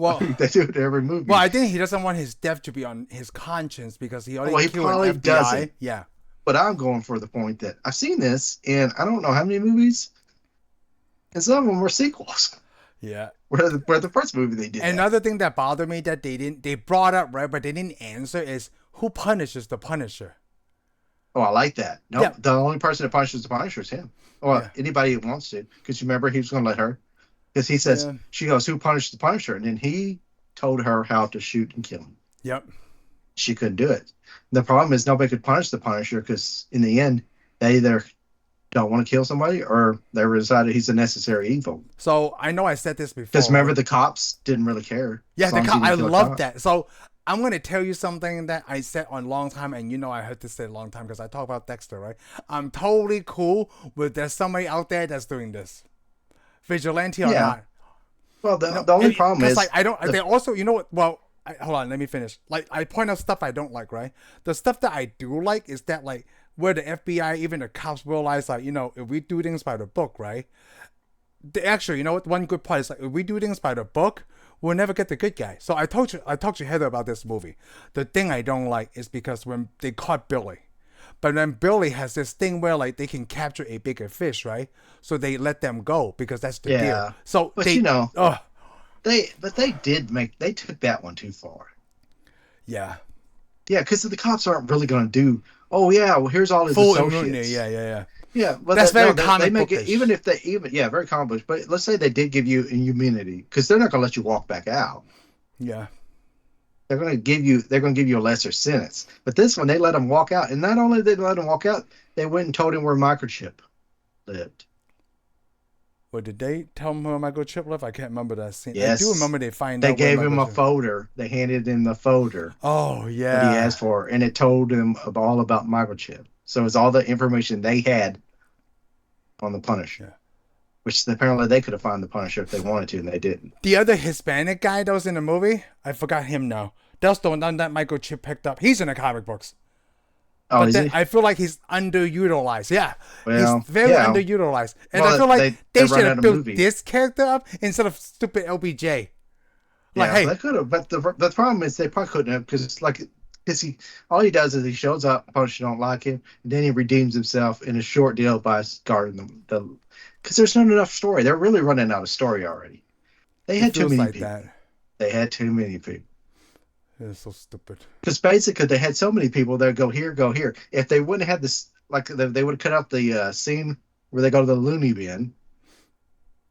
I Well, mean, they do it in every well, movie. I think he doesn't want his death to be on his conscience because he already Well, he killed an probably FBI. doesn't, Yeah. but I'm going for the point that I've seen this, and I don't know how many movies, and some of them were sequels. Yeah. Where the first movie they did that. Another thing that bothered me that they brought up, right, but they didn't answer is who punishes the Punisher. Oh, I like that. Yeah. Nope, the only person that punishes the Punisher is him. Well, Yeah. anybody who wants to, because you remember he was going to let her. Because he says, Yeah. she goes, "Who punished the Punisher?" And then he told her how to shoot and kill him. Yep. She couldn't do it. The problem is nobody could punish the Punisher because in the end, they either don't want to kill somebody or they decided he's a necessary evil. So I know I said this Because before, remember, right? the cops didn't really care Yeah, as long as he I didn't kill a love cop. that. So I'm gonna tell you something that I said on long time, and you know I heard this say a long time because I talk about Dexter, right? I'm totally cool with there's somebody out there that's doing this, vigilante or Yeah. not. Well, No, the only problem because is like I don't. the, They also, you know what? Well, hold on, let me finish. Like I point out stuff I don't like, right? The stuff that I do like is that like where the FBI, even the cops realize like if we do things by the book, right? Actually, you know what? One good part is like if we do things by the book, we'll never get the good guy. So I talked to Heather about this movie. The thing I don't like is because when they caught Billy, but then Billy has this thing where like they can capture a bigger fish, right? So they let them go because that's the deal. yeah. So But they, oh they took that one too far. yeah, Yeah, because the cops aren't really going to do. Oh yeah, well here's all his full immunity. associates. Yeah, yeah, yeah. Yeah, but That's very no, they comic make it bookish. even yeah, very common. But let's say they did give you immunity because they're not going to let you walk back out. Yeah, They're going to give you a lesser sentence. But this one they let him walk out, and not only did they let him walk out, they went and told him where microchip lived. well, did they tell him where Michael Chip lived? I can't remember that scene. I do Yes, remember they find they out where gave him Michael a Chip. folder. They handed him the folder Oh that he yeah, asked for, and it told him all about microchip. So it's all the information they had on the Punisher, yeah. which apparently they could have found the Punisher if they wanted to, and they didn't. The other Hispanic guy that was in the movie, I forgot him now. That's the one that Michael Chip picked up. He's in the comic books. Oh, But is then he? I feel like he's underutilized. Yeah, he's Well, very yeah. underutilized, and I Well, feel like they they run should out have of built movie. this character up instead of stupid LBJ. Like, Yeah, hey, they could have, but the problem is they probably couldn't have because he all he does is he shows up, Punisher don't like him, and then he redeems himself in a short deal by guarding the because there's not enough story. They're really running out of story already. They it had too feels many like people. that. They had too many people. It's so stupid. Because basically they had so many people that go here, go here. If they wouldn't have this, like they would have cut out the scene where they go to the loony bin.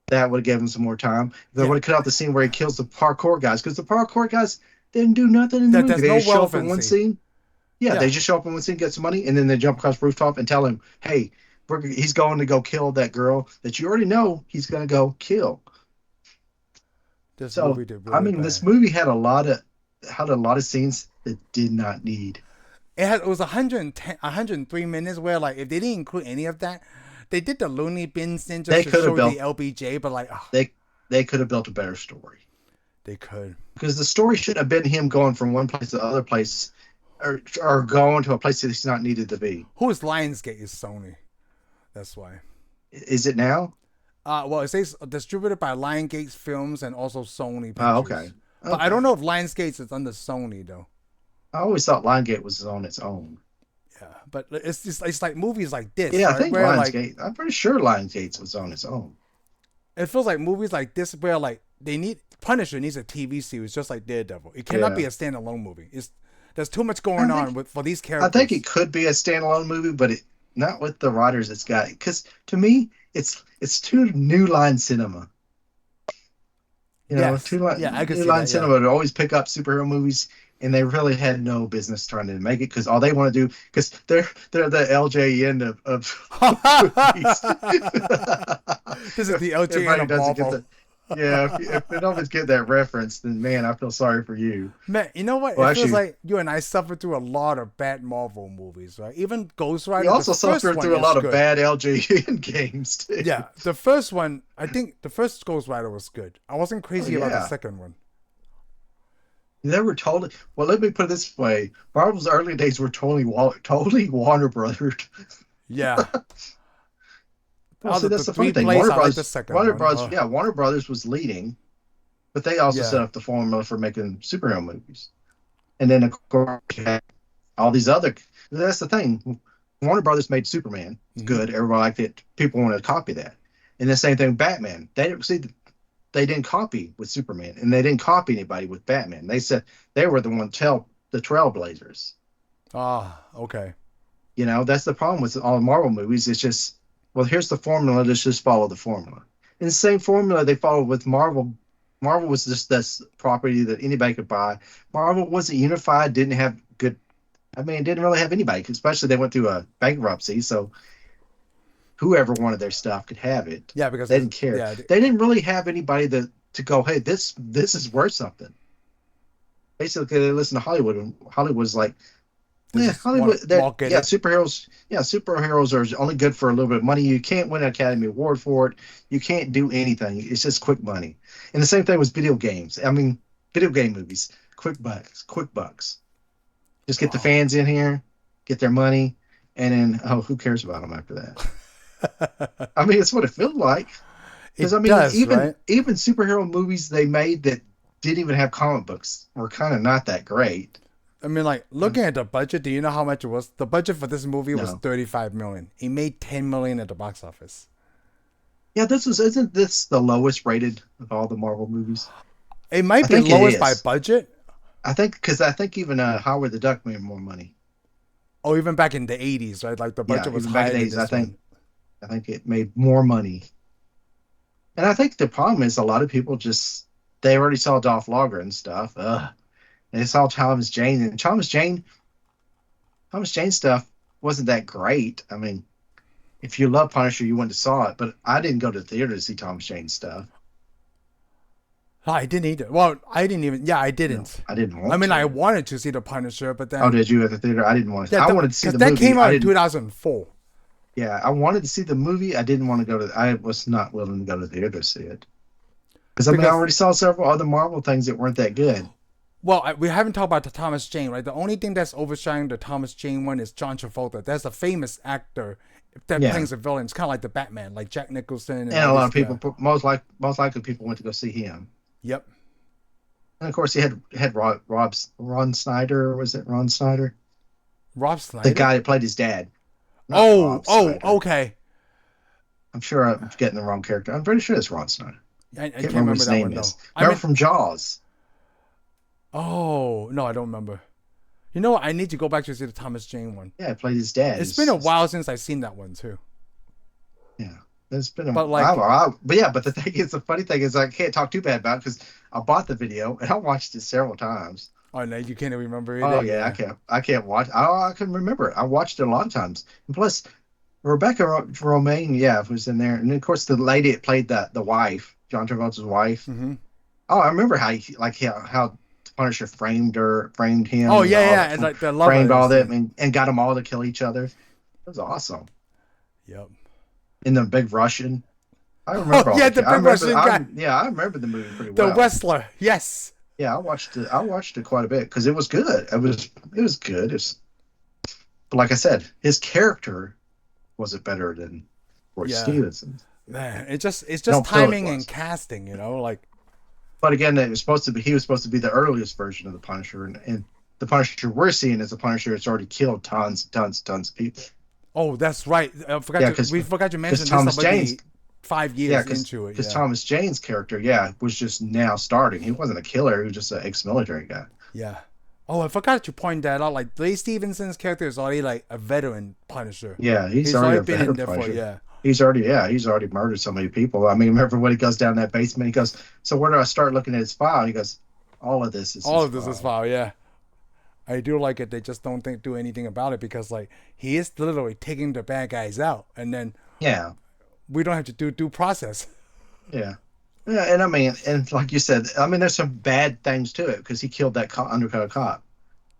That would have given him some more time. If they Yeah, would have cut out the scene where he kills the parkour guys, because the parkour guys didn't do nothing in the that movie. there's They no just show up in one relevancy. scene. Yeah, they Yeah, just show up in one scene, get some money, and then they jump across the rooftop and tell him, "Hey, he's going to go kill that girl that you already know he's going to go kill." this So, movie did I really mean, this bad. movie had a lot of scenes that did not need. It was 110, 103 minutes where like if they didn't include any of that, they did the Looney Bin scene just They to could have show the built LBJ, but like oh, they could have built a better story they could. because the story should have been him going from one place to the other place, or going to a place that he's not needed to be. Who is Lionsgate is Sony. That's why. Is it now? Well, it says distributed by Lionsgate Films and also Sony Oh, Pictures. okay. But I don't Okay. know if Lionsgate is under Sony though. I always thought Lionsgate was on its own. Yeah, but it's just it's like movies like this, Yeah, I right? think Where like Lionsgate. I'm pretty sure Lionsgate was on its own. it feels like movies like this where like they need Punisher needs a TV series just like Daredevil. It cannot Yeah. be a standalone movie. It's there's too much I going on think with for these I think characters. it could be a standalone movie, but not with the writers it's got. Because to me, it's too new line cinema. Yes, yeah, I could New see line that. Yeah, cinema would always pick up superhero movies, and they really had no business trying to make it because all they want to do because they're the LJN of movies. this is the LJN Everybody of doesn't get Marvel. Yeah, if they don't get that reference, then man, I feel sorry for you. Man, you know what? Well, It feels actually, like you and I suffered through a lot of bad Marvel movies, right? Even Ghost we Rider, the also first suffered one through a is lot of good. bad LJN games too. Yeah, the first one, I think the first Ghost Rider was good. I wasn't Oh crazy about the yeah, second one. they were totally. Well, let me put it this way: Marvel's early days were totally Warner Brothers. Yeah. Well, Out see, of that's the the funny three thing. plays, I like the second one. Warner Brothers was leading, but they also Yeah. set up the formula for making superhero movies. And then of course you had all these other. That's the thing. Warner Brothers made Superman. It's Hmm. good. Everybody liked it. People wanted to copy that. And the same thing with Batman. They didn't copy with Superman, and they didn't copy anybody with Batman. They said they were the one tell the trailblazers. Ah, okay. You know, that's the problem with all Marvel movies. It's just, well, here's the formula. Let's just follow the formula. And the same formula they followed with Marvel. Marvel was just this property that anybody could buy. Marvel wasn't unified, didn't have good. I mean, didn't really have anybody, especially they went through a bankruptcy. So whoever wanted their stuff could have it. Yeah, because They it's, didn't care. yeah, They didn't really have anybody to go, hey, this is worth something. Basically, they listened to Hollywood, and Hollywood was like, they yeah, just want Hollywood. to That market it. superheroes are only good for a little bit of money. You can't win an Academy Award for it. You can't do anything. It's just quick money. And the same thing with video games. I mean, video game movies, quick bucks. Just get the Oh. fans in here, get their money, and then who cares about them after that? I mean, it's what it feels like. Because I It mean, does, right? even superhero movies they made that didn't even have comic books were kind of not that great. I mean, like Um, looking at the budget. Do you know how much it was? The budget for this movie was no, 35 million. It made 10 million at the box office. yeah, isn't this the lowest rated of all the Marvel movies? It I might be think it lowest by is. budget, I think even Howard the Duck made more money. or even back in the 80s, right? Like the Yeah, budget was even back in higher the than 80s, this one. I think it made more money. And I think the problem is a lot of people just they already saw Dolph Lundgren and stuff. They saw Thomas Jane stuff wasn't that great. I mean, if you love Punisher, you went to saw it, but I didn't go to the theater to see Thomas Jane stuff. Oh, I didn't either. Well, I didn't even. Yeah, I No, didn't. I didn't I want mean, I to. wanted to see the Punisher, but Oh, then did you at the theater? I didn't want to. yeah, I wanted to see because the that movie. came I out in didn't. 2004. Yeah, I wanted to see the movie. I didn't want to go to. I was not willing to go to the theater to see it because I mean I Because already saw several other Marvel things that weren't that good. well, we haven't talked about the Thomas Jane, right? The only thing that's overshining the Thomas Jane one is John Travolta. That's a famous actor that Yeah, plays a villain. It's kind of like the Batman, like Jack Nicholson and and all a lot these. of Yeah. people, most likely people went to go see him. Yep. And of course, he had Ron Snyder. Was it Ron Snyder? Rob The Snyder. guy that played his dad, not Oh, Rob oh, Snyder. okay. I'm sure I'm getting the wrong character. I'm pretty sure it's Ron Snyder. I Can't can't remember what remember his that name one though. is. I Remember mean, from Jaws? oh no, I don't remember. You know what? I need to go back to see the Thomas Jane one. Yeah, he played his dad. It's been a while since I've seen that one too. Yeah, it's been a But while. like, But yeah, but the thing is, the funny thing is, I can't talk too bad about it because I bought the video and I watched it several times. oh no, you can't remember Oh it. yeah, Yeah. I can't watch. I can remember it. I watched it a lot of times. And plus, Rebecca Romaine, yeah, was in there, and of course the lady that played the wife, John Travolta's wife. Mm-hmm. Oh, I remember how Punisher framed him, Oh and yeah, all yeah, that, and like the framed lover all that, scene. and got them all to kill each other. It was awesome. Yep. In the big Russian. Oh yeah, the big Russian guy, I remember the movie pretty the well. wrestler. Yes. Yeah, I watched it quite a bit because it was good. It was good. But like I said, his character wasn't better than Roy Yeah. Stevenson. Man, it's I just don't feel it timing and was. casting. Like But again, it was supposed to be he was supposed to be the earliest version of the Punisher, and the Punisher we're seeing is a Punisher that's already killed tons of people. oh, that's right. Yeah, We forgot to because mention this Thomas Jane's already 5 years into it. because Yeah. Thomas Jane's character, yeah, was just now starting. He wasn't a killer; he was just an ex-military guy. Yeah. Oh, I forgot to point that out. Like Ray Stevenson's character is already like a veteran Punisher. Yeah, he's He's already already a been in veteran there for Punisher. yeah. He's already murdered so many people. I mean, remember when he goes down that basement? He goes, "So where do I start looking at his file?" He goes, "All of this is All his of this is file." foul. Yeah. I do like it. They just don't do anything about it because like he is literally taking the bad guys out, and then Yeah, we don't have to do due process. yeah. Yeah, and I mean, and like you said, I mean, there's some bad things to it because he killed that undercover cop.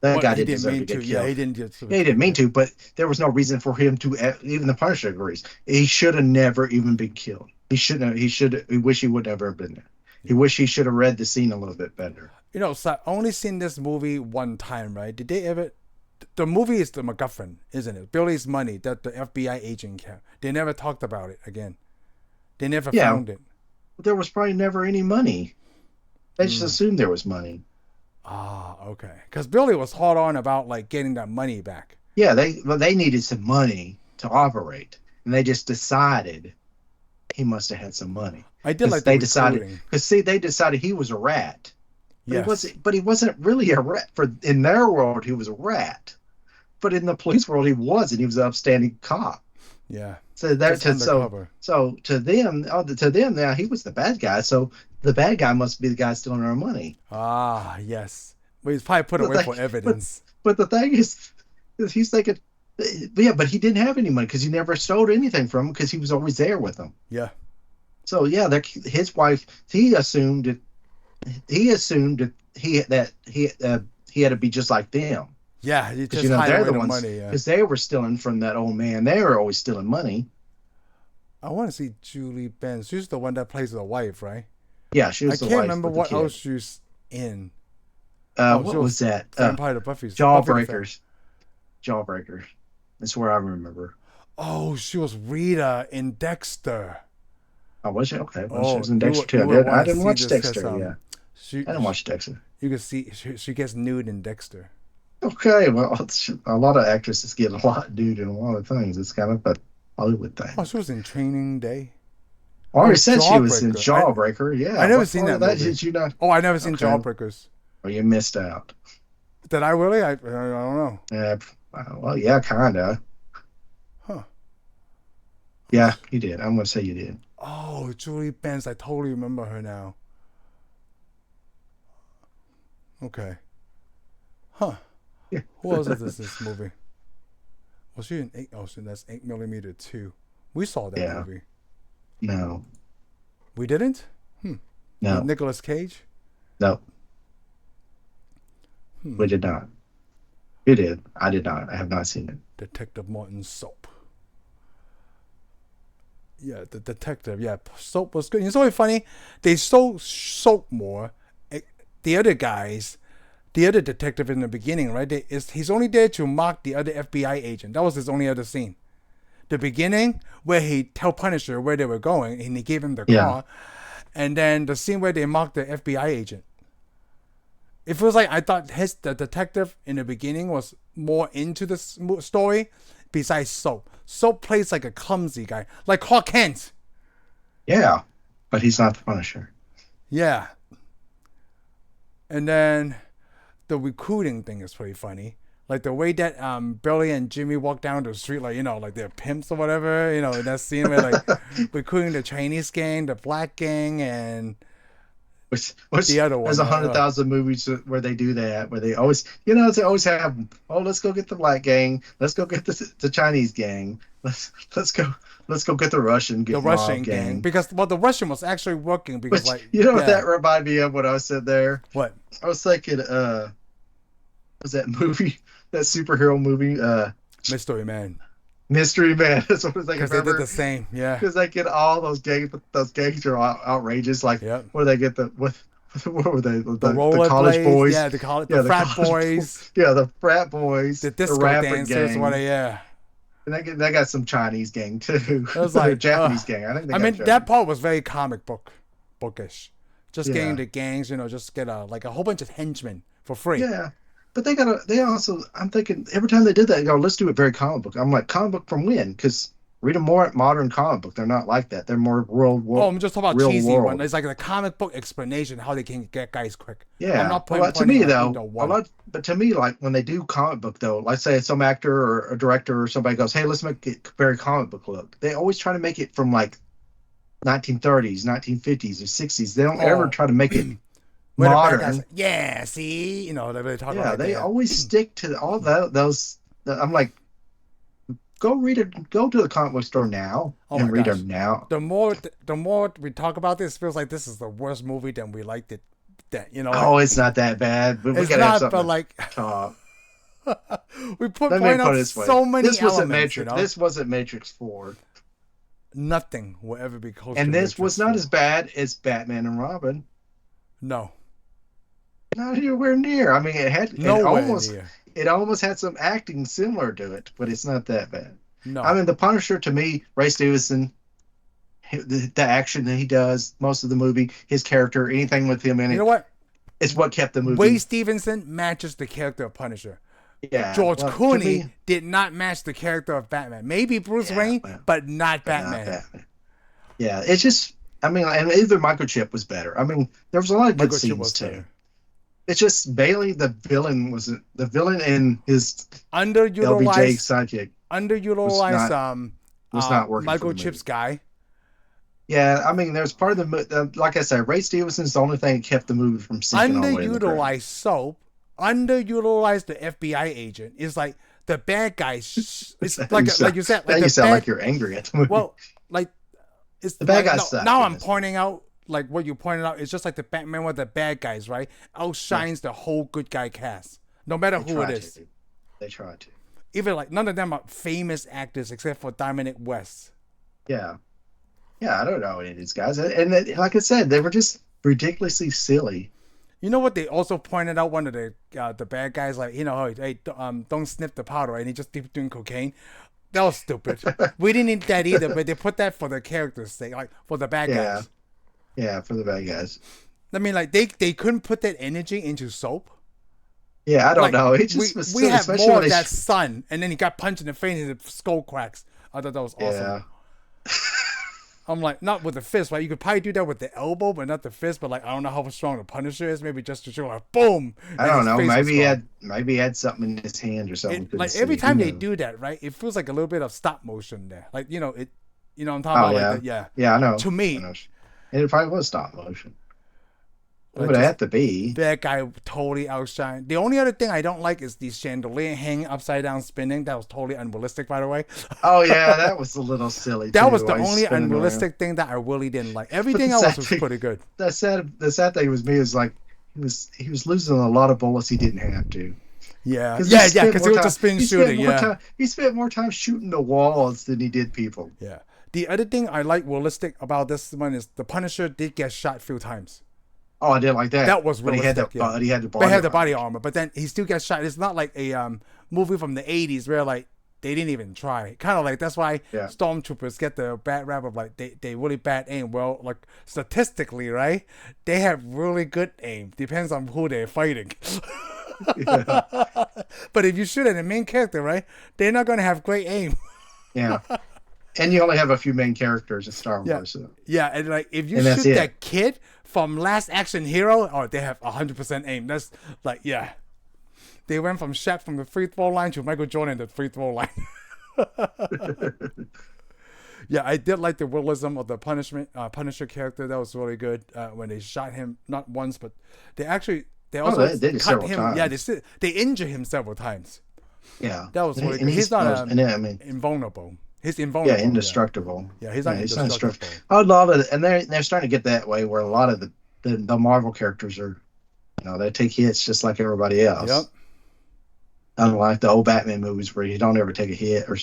That Well, guy he didn't didn't deserve mean to to. get Yeah, he killed. didn't get to Yeah, he didn't mean yeah. to, but there was no reason for him to. Even the Punisher agrees. He should have never even been killed. He shouldn't have. He should. He wish he would never have been there. He Yeah. wish he should have read the scene a little bit better. So I only seen this movie one time, right? Did they ever? The movie is the MacGuffin, isn't it? Billy's money that the FBI agent kept. They never talked about it again. They never Yeah, found it. there was probably never any money. They just Hmm. assumed there was money. Ah, okay. Because Billy was hard on about like getting that money back. Yeah, they needed some money to operate, and they just decided he must have had some money I did like the recruiting. because see they decided he was a rat, but Yes. he wasn't really a rat. For in their world he was a rat, but in the police world he wasn't. He was an upstanding cop. Yeah. So that Just to so undercover. so to them now he was the bad guy. So the bad guy must be the guy stealing our money. Ah, yes. But he's probably put The away thing, for but evidence. but the thing is he's thinking, yeah, but he didn't have any money because he never stole anything from him because he was always there with them. Yeah. So yeah, his wife. He assumed that he had to be just like them Yeah. You because just hide they're away the the ones money. Yeah. because they were stealing from that old man. They were always stealing money. I want to see Julie Benz. She's the one that plays the wife, right? Yeah, she I was the can't wife remember with the what else kid. she's in. Oh, she What was was that? Vampire the Buffy the Fan. Jawbreakers. Jawbreakers. That's where I remember. Oh, she was Rita in Dexter. Oh, was it? Okay. Well, she Oh, was in Dexter too. you would I want to didn't see watch this because Dexter. Yeah, she, I didn't watch Dexter. you can see she gets nude in Dexter. Okay, well, a lot of actresses get a lot dude in a lot of things. It's kind of a Hollywood Oh, thing. she was in Training Day. I Oh, already said she was in Jawbreaker. Jawbreaker. I Yeah, never what seen part that of that movie. did you not? Oh, I never seen Okay, Jawbreakers. well, you missed out. Did I really? I don't know. Yeah, well, yeah, kinda. Huh. Yeah, you did. I'm gonna say you did. Oh, Julie Benz. I totally remember her now. Okay. Huh. Yeah. Who else is this movie? Was she in eight? Oh, so that's 8 millimeter too. We saw that Yeah. movie. No. We didn't. Hmm. With No. Nicolas Cage. No. Hmm. We did not. You did. I did not. I have not seen it. Detective Martin Soap. Yeah, the detective. Yeah, Soap was good. It's always funny. They sold Soap more. Eh, The other guys, the other detective in the beginning, right? He's only there to mock the other FBI agent. That was his only other scene. The beginning where he tell Punisher where they were going and he gave him the Yeah. car, and then the scene where they mocked the FBI agent. It feels like I thought the detective in the beginning was more into the story, besides Soap. Soap plays like a clumsy guy, like Clark Kent. Yeah. But he's not the Punisher. Yeah, and then the recruiting thing is pretty funny. Like the way that Billy and Jimmy walk down the street, like like they're pimps or whatever. In that scene where like recruiting the Chinese gang, the black gang, and Which the other there's one. 100,000 movies where they do that, where they always, they always have, oh, let's go get the black gang, let's go get the Chinese gang, let's go get the Russian The mob Russian gang, gang. because the Russian was actually working because Which like what yeah, that reminded me of when I was sitting there. what I was thinking, was that movie, that superhero movie, Mystery Man, Mystery Man? That's what I was thinking. because they did the Remember? same. Yeah, Because they get all those gangs are outrageous. Like, yep. where they get the what were they? The The college rollerblades, boys. yeah, the Yeah, the frat college, boys, yeah, the frat boys, the the disco rapper dancers, what? gang, Yeah, and they got some Chinese gang too. it was Or like, Japanese gang. I think they I got mean, that Japanese. part was very bookish. Just getting Yeah, the gangs, just get a whole bunch of henchmen for free. yeah. But they also. I'm thinking every time they did that, they go, let's do it very comic book. I'm like, comic book from when? Because read a more modern comic book. They're not like that. They're more Oh, I'm just talking about real cheesy one. world. It's like the comic book explanation how they can get guys quick. I'm Yeah. not Well, to pointing me like though, into one. but to me, like when they do comic book though, let's say some actor or a director or somebody goes, "Hey, let's make it very comic book look." They always try to make it from like 1930s, 1950s, or 60s. They don't ever Oh, try to make it where the bad guys, modern. yeah, see, they really talk Yeah, like they that. always stick to all those. I'm like, go read it. Go to the comic book store now Oh my and read gosh. them now. The more we talk about this, it feels like this is the worst movie than we liked it. That like Oh, it's not that bad, but we it's gotta have not, but something like to talk. we Let me point put out it this way: so many this wasn't elements. Matrix. This wasn't Matrix 4, Nothing will ever be close to and this was Matrix not as 4. bad as Batman and Robin. No, Not anywhere near. I mean, nowhere near. it almost had some acting similar to it, but it's not that bad. I No. mean, the Punisher to me, Ray Stevenson, the action that he does, most of the movie, his character, anything with him in You know it, what? is what kept the Wade movie. Stevenson matches the character of Punisher. Yeah, George well, to Clooney me, did not match the character of Batman. Maybe Bruce yeah, Wayne, well, but not but not Batman. Batman. Yeah, it's just, I mean, and either Microchip was better. I mean, there was a lot of good Michael Chip scenes was too. better. It's just Bailey, the villain, and his LBJ Underutilized, sidekick was underutilized. not was not working for Michael the Chip's movie. guy. Yeah, I mean, there's part of like I said, Ray Stevenson's the only thing that kept the movie from sinking all the way in the ground. Underutilized soap. Underutilized the FBI agent. It's like the bad guys. It's like you said, Now like you the sound like bad. you're angry at the movie. Well, like it's The bad like guys no, suck now in I'm this movie. pointing out like what you pointed out. It's just like the Batman with the bad guys, right? Right. Outshines the whole good guy cast, no matter They who it try is. to. They try to. Even like none of them are famous actors except for Dominic West. Yeah. Yeah, I don't know any of these guys. Like I said, they were just ridiculously silly. You know what? They also pointed out one of the bad guys, like hey, don't sniff the powder, and he just keep doing cocaine. That was stupid. We didn't need that either, but they put that for the characters' sake, like for the bad Yeah. guys. Yeah, for the bad guys. I mean, like they couldn't put that energy into soap. Yeah, I don't Like know. It we just was we silly, have especially more when of they. that sun, and then he got punched in the face and his skull cracks. I thought that was awesome. Yeah. I'm like, not with the fist, right? You could probably do that with the elbow, but not the fist. But like, I don't know how strong the Punisher is. Maybe just to show like, boom, I and don't his know. face was gone. Maybe he had something in his hand or something. It Couldn't like every see. Who time they knows? do that, right? It feels like a little bit of stop motion there. Like I'm talking Oh about like yeah. that. Yeah, Yeah, I know. to I me, know. And it probably was stop motion. It like would just have to be. that guy totally outshined. The only other thing I don't like is the chandelier hanging upside down spinning. That was totally unrealistic, by the way. Oh yeah, that was a little silly That too. was the Why he's only spinning around. unrealistic thing that I really didn't like. But the Everything else sad was thing, pretty good. the sad thing was me is like he was losing a lot of bullets he didn't have to. Yeah, Because yeah, yeah. Because it was a spin shooting. Yeah, he spent more time shooting the walls than he did people. yeah. The other thing I like realistic about this one is the Punisher did get shot a few times. Oh, I did like that. That was but he had realistic. the Yeah. but he had the They body. had the armor. body armor, but then he still gets shot. It's not like a movie from the 80s where like they didn't even try. Kind of like that's why Yeah. stormtroopers get the bad rap of like they really bad aim. Well, like statistically, right? They have really good aim. Depends on who they're fighting. Yeah. But if you shoot at the main character, right, they're not gonna have great aim. Yeah. And you only have a few main characters in Star Yeah. Wars. So. Yeah, and like if you And that's shoot it. that kid from Last Action Hero, oh, they have 100% aim. That's like, yeah, they went from Shaq from the free throw line to Michael Jordan at the free throw line. Yeah, I did like the realism of the Punisher character. That was really good when they shot him not once, but they also they did it cut several him. times. Yeah, they injure him several times. Yeah. That was really And good. He's not and then, I mean, invulnerable. He's invulnerable. yeah, indestructible. Yeah, he's not he's indestructible. I love it, and they're starting to get that way where a lot of the Marvel characters are, they take hits just like everybody else. Yep. Unlike the old Batman movies where you don't ever take a hit or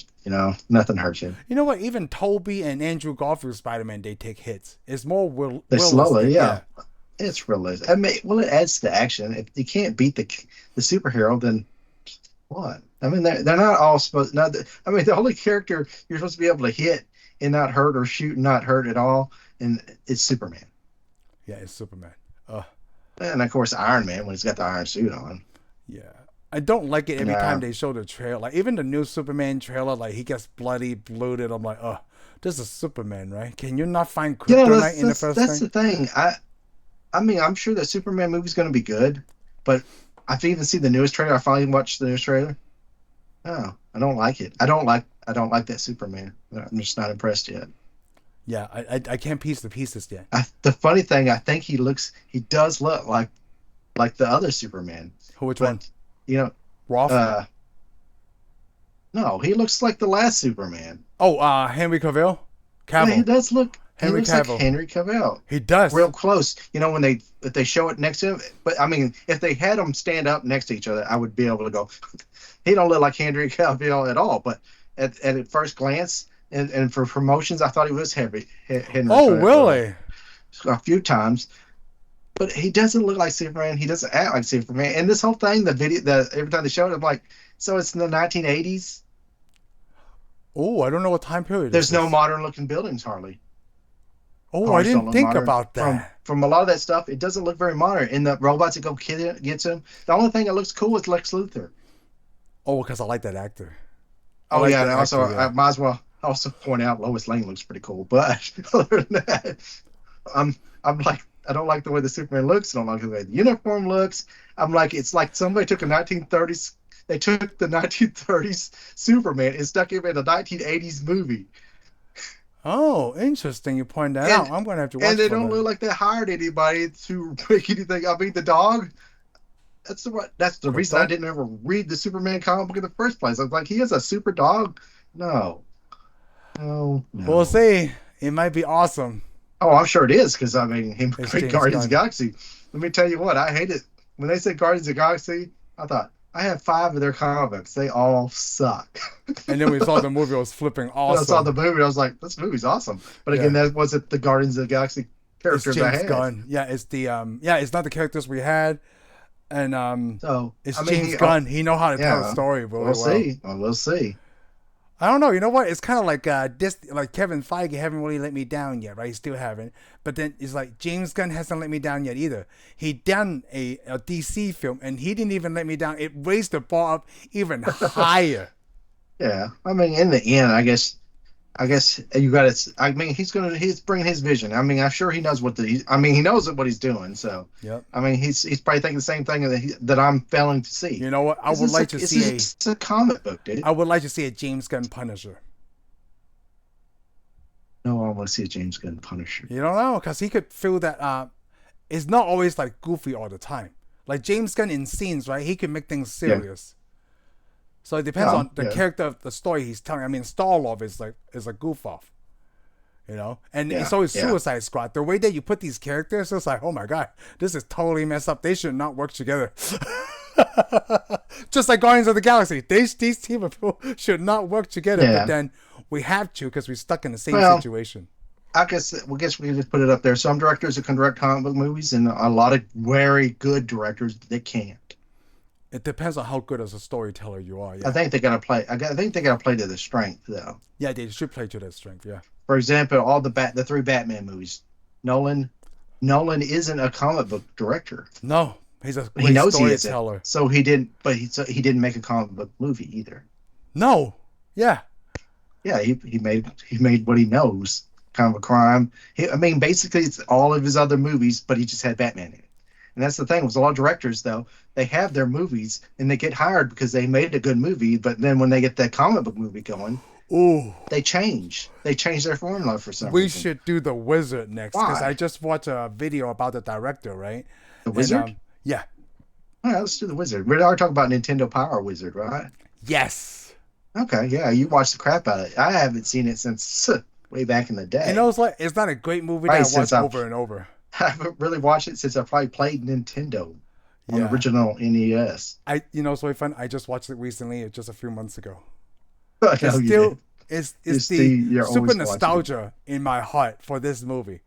nothing hurts you. You know what? Even Toby and Andrew Garfield's Spider-Man, they take hits. It's more They realistic. slowly, yeah. It's realistic. I mean, well, it adds to the action. If you can't beat the superhero, then what? I mean, they're not all supposed. Not. I mean, the only character you're supposed to be able to hit and not hurt or shoot and not hurt at all, and it's Superman. Yeah, it's Superman. And of course, Iron Man when he's got the iron suit on. Yeah. I don't like it every Nah. time they show the trailer. Like, even the new Superman trailer, like, he gets bloody, bloated. I'm like, this is Superman, right? Can you not find kryptonite in the first that's thing? the thing. I mean, I'm sure the Superman movie's going to be good, but I've even seen the newest trailer. I finally watched the newest trailer. Oh, I don't like it. I don't like that Superman. I'm just not impressed yet. Yeah, I can't piece the pieces yet. The funny thing, I think he does look like the other Superman. Which one? You know, Roth? no, No, he looks like the last Superman. Oh, Henry Cavill, Yeah, he Cavill, does look. He Henry looks like Cavill. Henry Cavill, He does. real close. You know when they if they show it next to him. But I mean, if they had them stand up next to each other, I would be able to go. He don't look like Henry Cavill at all. But at first glance, and for promotions, I thought he was Henry Oh, Cavill really? a few times. But he doesn't look like Superman. He doesn't act like Superman. And this whole thing, the video, every time they showed it, I'm like, so it's in the 1980s. Oh, I don't know what time period is There's no this. modern looking buildings hardly. Oh, I Cars don't didn't look think modern. about that. From a lot of that stuff, it doesn't look very modern. And the robots that go gets him. The only thing that looks cool is Lex Luthor. Oh, because I like that actor. I Oh like yeah, that and also actor. I Yeah. might as well also point out Lois Lane looks pretty cool. But other than that, I'm I'm like I don't like the way the Superman looks. I don't like the way the uniform looks. I'm like it's like somebody took a 1930s. They took the 1930s Superman and stuck him in a 1980s movie, Oh, interesting. You point that and out. I'm gonna have to and watch they for don't that. look like they hired anybody to make anything. I mean, the dog. That's the The reason I dog. didn't ever read the Superman comic book in the first place. I was like, he has a super dog. No, no, We'll no. see. It might be awesome. Oh, I'm sure it is because I mean, him It's great James Guardians of the Gunn. Galaxy. Let me tell you what, I hate it when they say Guardians of the Galaxy. I thought I have five of their comics. They all suck. And then we saw the movie. It was flipping When I saw the awesome. movie, I was like, this movie's awesome. But again, Yeah. that wasn't the Guardians of the Galaxy It's characters I James had. Gunn. Yeah, it's the yeah, it's not the characters we had. And So it's I mean, James Gunn. He know how to tell a yeah, story really we'll well. see. Well, we'll see. I don't know. You know what? It's kind of like this, like Kevin Feige haven't really let me down yet, right? He still haven't. But then it's like James Gunn hasn't let me down yet either. He done a DC film and he didn't even let me down. It raised the bar up even higher. Yeah, I mean, in the end, I guess you got to. I mean, he's bringing his vision. I mean, I'm sure he knows I mean, he knows what he's doing. So, Yep. I mean, he's probably thinking the same thing that I'm failing to see. You know what? This is this is just a comic book, dude. I would like to see a James Gunn Punisher. No, I want to see a James Gunn Punisher. You don't know because he could feel that it's not always like goofy all the time. Like James Gunn in scenes, right? He can make things Yeah, serious. So it depends yeah, on the yeah, character of the story he's telling. I mean, Star Lord is a goof off, and yeah, it's always yeah. Suicide Squad. The way that you put these characters, it's like, oh my god, this is totally messed up. They should not work together. Just like Guardians of the Galaxy, these team of people should not work together. But Yeah. then we have to because we're stuck in the same Well, situation. I guess we just put it up there. Some directors that can direct comic book movies, and a lot of very good directors that can't. It depends on how good as a storyteller you are. I Yeah, think they gotta play. I think they gotta play to their strength, though. yeah, they should play to their strength. Yeah. For example, the three Batman movies. Nolan Nolan isn't a comic book director. No, he's a He great knows he isn't. storyteller. So he didn't. But he didn't make a comic book movie either. No, yeah, Yeah, he made what he knows, kind of a crime. I mean, basically, it's all of his other movies, but he just had Batman in it. And that's the thing with a lot of directors, though. They have their movies and they get hired because they made a good movie, but then when they get that comic book movie going, ooh. they change. They change their formula for some We reason. should do the Wizard next because I Why? just watched a video about the director, right? The And Wizard? yeah, All right, let's do the Wizard. We are talking about Nintendo Power Wizard, right? yes. Okay, yeah, you watched the crap out of it. I haven't seen it since way back in the day. It's like it's not a great movie that Right, I since watch I over and over. haven't really watched it since I probably played Nintendo on the Yeah, original NES. it's really fun. I just watched it recently, just a few months ago. I know It's you still did. it's See, the you're super always watching it. nostalgia in my heart for this movie.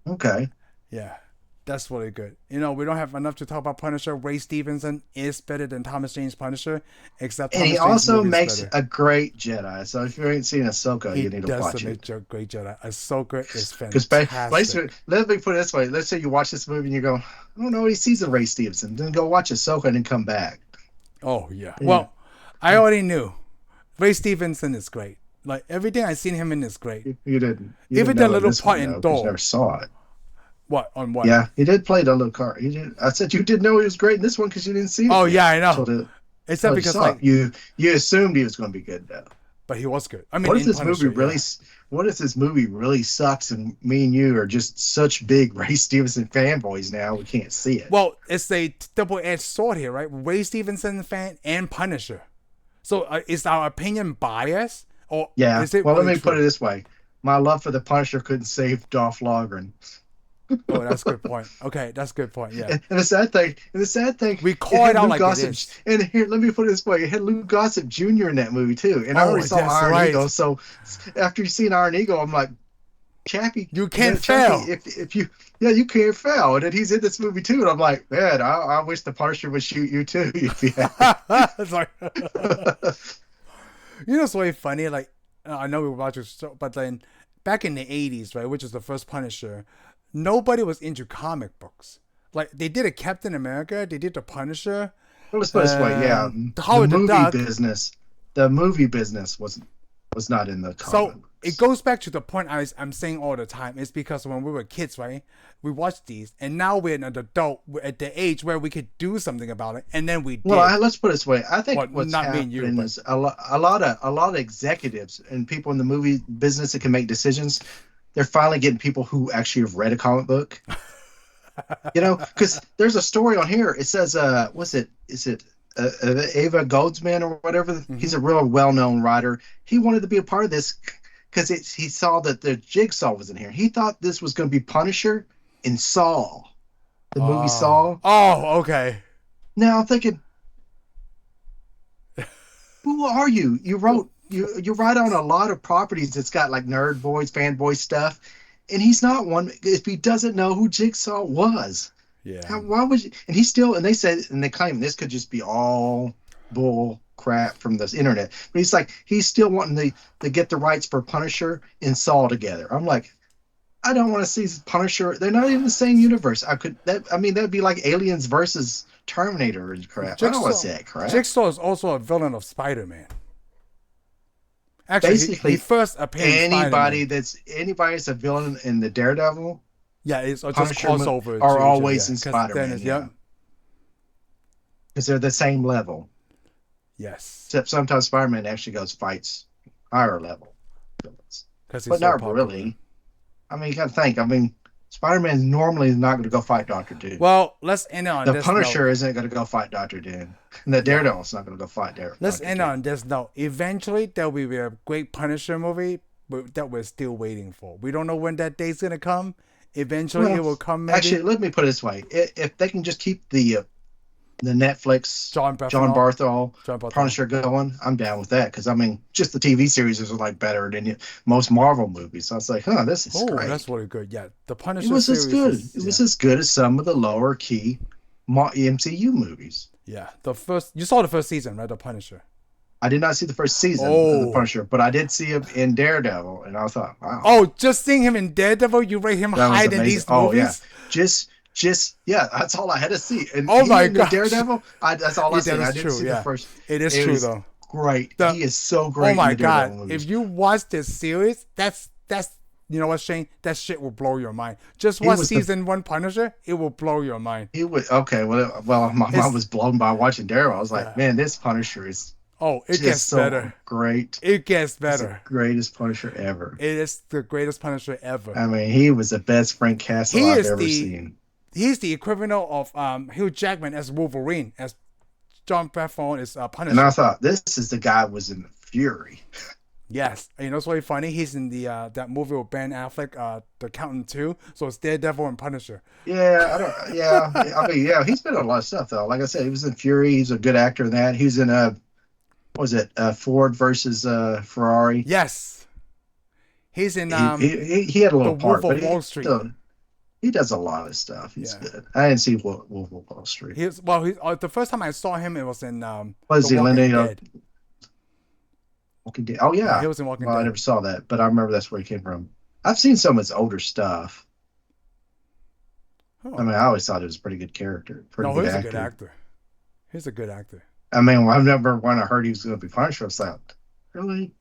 Okay. Yeah, that's really good. We don't have enough to talk about Punisher. Ray Stevenson is better than Thomas Jane's Punisher, except And he Thomas Jane's also movie is makes better. a great Jedi. So if you ain't seen Ahsoka, He you need to does watch make it. a great Jedi. Ahsoka is Because basically, fantastic. let me put it this way: let's say you watch this movie and you go, "I don't know, he sees a Ray Stevenson." Then go watch Ahsoka and then come back. Oh yeah. Yeah, Well, I already knew Ray Stevenson is great. Like everything I've seen him in is great. you Even didn't the know in little this part one in though, because you Thor. never saw it. What on what? Yeah, he did play the little car. He did. I said you didn't know he was great in this one because you didn't see it Oh yet. yeah, I know. So the Except you because saw it. like, You assumed he was going to be good though. but he was good. I mean, What if in this movie Punisher, really? yeah. What if this movie really sucks and me and you are just such big Ray Stevenson fanboys now we can't see it? Well, it's a double-edged sword here, right? Ray Stevenson fan and Punisher. So is our opinion biased, or Yeah. is it Well, let really me put it true? this way: my love for the Punisher couldn't save Dolph Lundgren. Oh, that's a good point. Okay, that's a good point. Yeah, And the sad thing, we it call it had out Lou like it Gossett. is. And here, let me put it this way: it had Lou Gossett Jr. in that movie too. And I Oh, already saw that's Iron Eagle, right. so after you seen Iron Eagle, I'm like, Chappie, You can't man, Chappie, fail. if you, yeah, you can't fail. And then he's in this movie too, and I'm like, man, I wish the Punisher would shoot you too if you had. It's like, it's really funny. Like, I know we were watching, but then back in the '80s, right, which is the first Punisher, nobody was into comic books. Like, they did a Captain America, they did the Punisher, Well, let's put it this way, yeah, and the Howard the movie Duck. business, the movie business was not in the So comic it books. goes back to the point I'm saying all the time. It's because when we were kids, right, we watched these, and now we're an adult, we're at the age where we could do something about it, and then we Well, did. let's put it this way. I think Well, what's not me and you, happening but is a lot of executives and people in the movie business that can make decisions. They're finally getting people who actually have read a comic book. Because there's a story on here. It says, what's it? Is it Ava Goldsman or whatever? mm-hmm. He's a real well-known writer. He wanted to be a part of this because he saw that the Jigsaw was in here. He thought this was going to be Punisher in Saw, the movie Saw. Oh, okay. Now I'm thinking, who are you? You write on a lot of properties that's got like nerd boys, fanboy stuff, and he's not one. If he doesn't know who Jigsaw was, Yeah. why would you? And he still, and they said, and they claim this could just be all bull crap from this internet. But he's still wanting to get the rights for Punisher and Saw together. I'm like, I don't want to see Punisher. They're not even the same universe. That'd be like Aliens versus Terminator and crap. I don't want to see that crap. Jigsaw is also a villain of Spider-Man. Actually, he Basically, first appeared in anybody Spider-Man. that's a villain in the Daredevil, Yeah, it's just Punisher crossover are to always in each other. Yeah. 'Cause Spider-Man. Dennis, Yeah, because they're the same level. Yes. Except sometimes Spider-Man actually fights higher level villains, Because he's but so not popular. really. I mean, you got to think. I mean, Spider-Man normally is not going to go fight Doctor Doom. Well, let's end on The this Punisher note. isn't going to go fight Doctor Doom, and the Daredevil's not going to go fight Let's Doctor end Doom. on this note. Eventually, there will be a great Punisher movie that we're still waiting for. We don't know when that day's gonna come. Eventually, it Well, will come. Maybe actually, let me put it this way: if they can just keep the Netflix John John Bernthal. Barthol Punisher going, I'm down with that because I mean, just the TV series is like better than most Marvel movies. So I was like, this is Oh, that's great. really good. Yeah, the It Punisher was as series good. is It was as good as some of the lower key MCU movies. yeah. The first you saw the first season, right? The Punisher. I did not see the first season of the Oh, Punisher, but I did see him in Daredevil, and I thought, wow, oh, just seeing him in Daredevil, you rate him that was higher than amazing. these Oh yeah, movies. just yeah, that's all I had to see. And Oh my even the gosh. Daredevil, that's all I Yeah, seen. that I is didn't true. see the Yeah, first. it is It true was though. great. The He is so Oh great in my the Daredevil god! movies. If you watch this series, that's you know what, Shane? That shit will blow your mind. Just He watch was the season one Punisher, it will blow your mind. he was okay. Well, my mind It's was blown by watching Daredevil. I was like, yeah. man, this Punisher is Oh, it just gets so better. great. It gets He's the better. greatest Punisher ever. It is the greatest Punisher ever. I mean, he was the best Frank Castle He I've is ever the seen. he's the equivalent of Hugh Jackman as Wolverine, as John Bernthal is And I Punisher. thought, this is the guy who was in Fury. Yes, and you know what's really funny? He's in the that movie with Ben Affleck, The Accountant 2. So it's Daredevil and Punisher. Yeah, I don't. Yeah, I mean, yeah, he's been in a lot of stuff though. Like I said, he was in Fury. He's a good actor in that. He's in what was it? Ford versus Ferrari. Yes, he's in He had a The little Wolf part, but of Wall Street. he does a lot of stuff. He's Yeah. good. I didn't see Wolf of Wall Street. He's the first time I saw him, it was in What is The he? Walking Dead. Walking Dead. Oh Yeah, yeah. he was in Walking Well, I Dead. never saw that, but I remember that's where he came from. I've seen some of his older stuff. I Oh. mean, I always thought he was a pretty good character, pretty No, good he's a actor. good actor. He's a good actor. I mean, I've never when I heard he was going to be Punisher, I was like, really?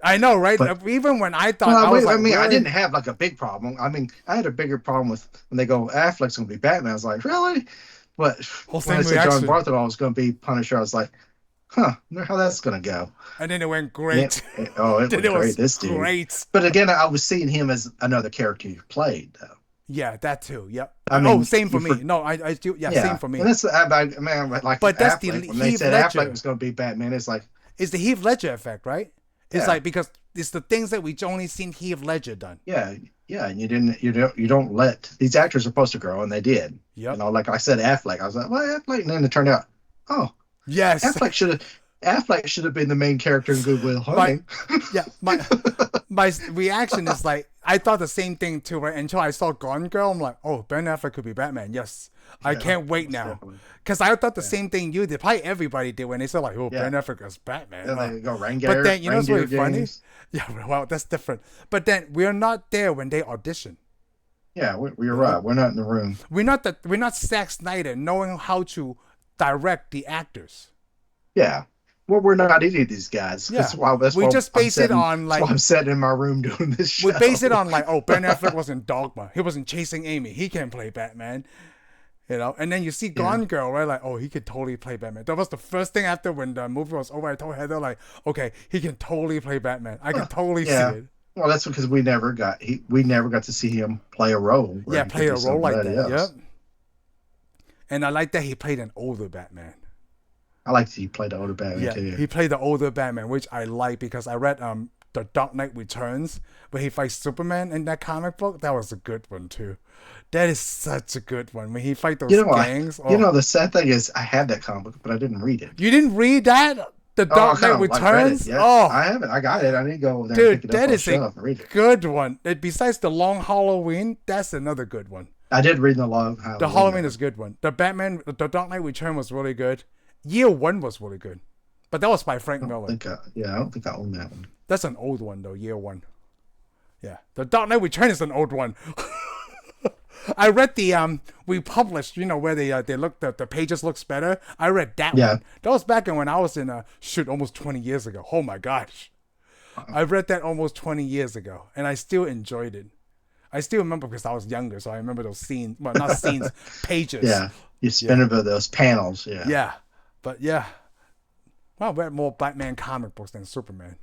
I know, right? But Even when I thought, well, I was I like, mean, I really? didn't have like a big problem. I mean, I had a bigger problem with when they go Affleck's going to be Batman. I was like, really? But Whole when I same said John reaction. Bartholomew was going to be Punisher, I was like, huh, I wonder how that's going to go. And then it went Yeah, great. it Then went it great. was This dude. great. But again, I was seeing him as another character you played, though. Yeah, that too. Yep. I mean, Same for me. No, I do. Yeah, same for me. And that's like But that's the Affleck. When they Heath said Ledger. Affleck was going to be Batman, it's like, It's the Heath Ledger effect, right? It's Yeah. like because it's the things that we only seen Heath Ledger done. Yeah, yeah, and you don't let these actors are supposed to grow, and they did. Yep. Like I said, Affleck. I was like, well, Affleck, and then it turned out, oh, Yes. Affleck should have been the main character in Good Will my Hunting. yeah my reaction is like I thought the same thing too, right? Until I saw Gone Girl, I'm like, oh, Ben Affleck could be Batman. Yes, I Yeah, can't wait most now. definitely. Because I thought the Yeah, same thing you did. Probably everybody did when they said like, oh, yeah. Ben Affleck is Batman. Then they go But then you know what's reindeer really funny? games. Yeah, well, that's different. But then we're not there when they audition. Yeah, you're You right. know, We're not in the room. we're not Zack Snyder knowing how to direct the actors. Yeah. Well, we're not any of these guys. Yeah, That's we why just I'm base it sitting. on That's why like I'm sitting in my room doing this we show. base it on like, oh, Ben Affleck was in Dogma. He wasn't chasing Amy. He can play Batman. You know, and then you see Yeah. Gone Girl, right? Like, oh, he could totally play Batman. That was the first thing after when the movie was over. I told Heather, like, okay, he can totally play Batman. I can totally see Yeah. it. Well, that's because we never got to see him play a role. where Yeah, he play could a be role like somebody that. else. Yep. And I like that he played an older Batman. I like that he played the older Batman Yeah, too. he played the older Batman, which I like because I read the Dark Knight Returns where he fights Superman in that comic book. That was a good one too. That is such a good one when he fight those gangs. The sad thing is I had that comic book, but I didn't read it. You didn't read that? The Oh, I Dark kind Knight of like read it. Returns? Yeah, Oh, I haven't. I got it. I need to go there dude, and pick it that up on is the a shelf and read it. good one. Besides the Long Halloween, that's another good one. I did read the long The Halloween is a good one. The Dark Knight Return was really good. Year One was really good, but that was by Frank Miller. I don't think I own that one. That's an old one though. Year One. Yeah, the Dark Knight Return is an old one. I read the we published, where they look the pages looks better. I read that Yeah. one. That was back when I was in almost 20 years ago. Oh my gosh. I read that almost 20 years ago and I still enjoyed it. I still remember because I was younger, so I remember those scenes. Well, not scenes, pages. Yeah, you spin over those panels. Yeah. Yeah. But yeah. Well, I read more Batman comic books than Superman.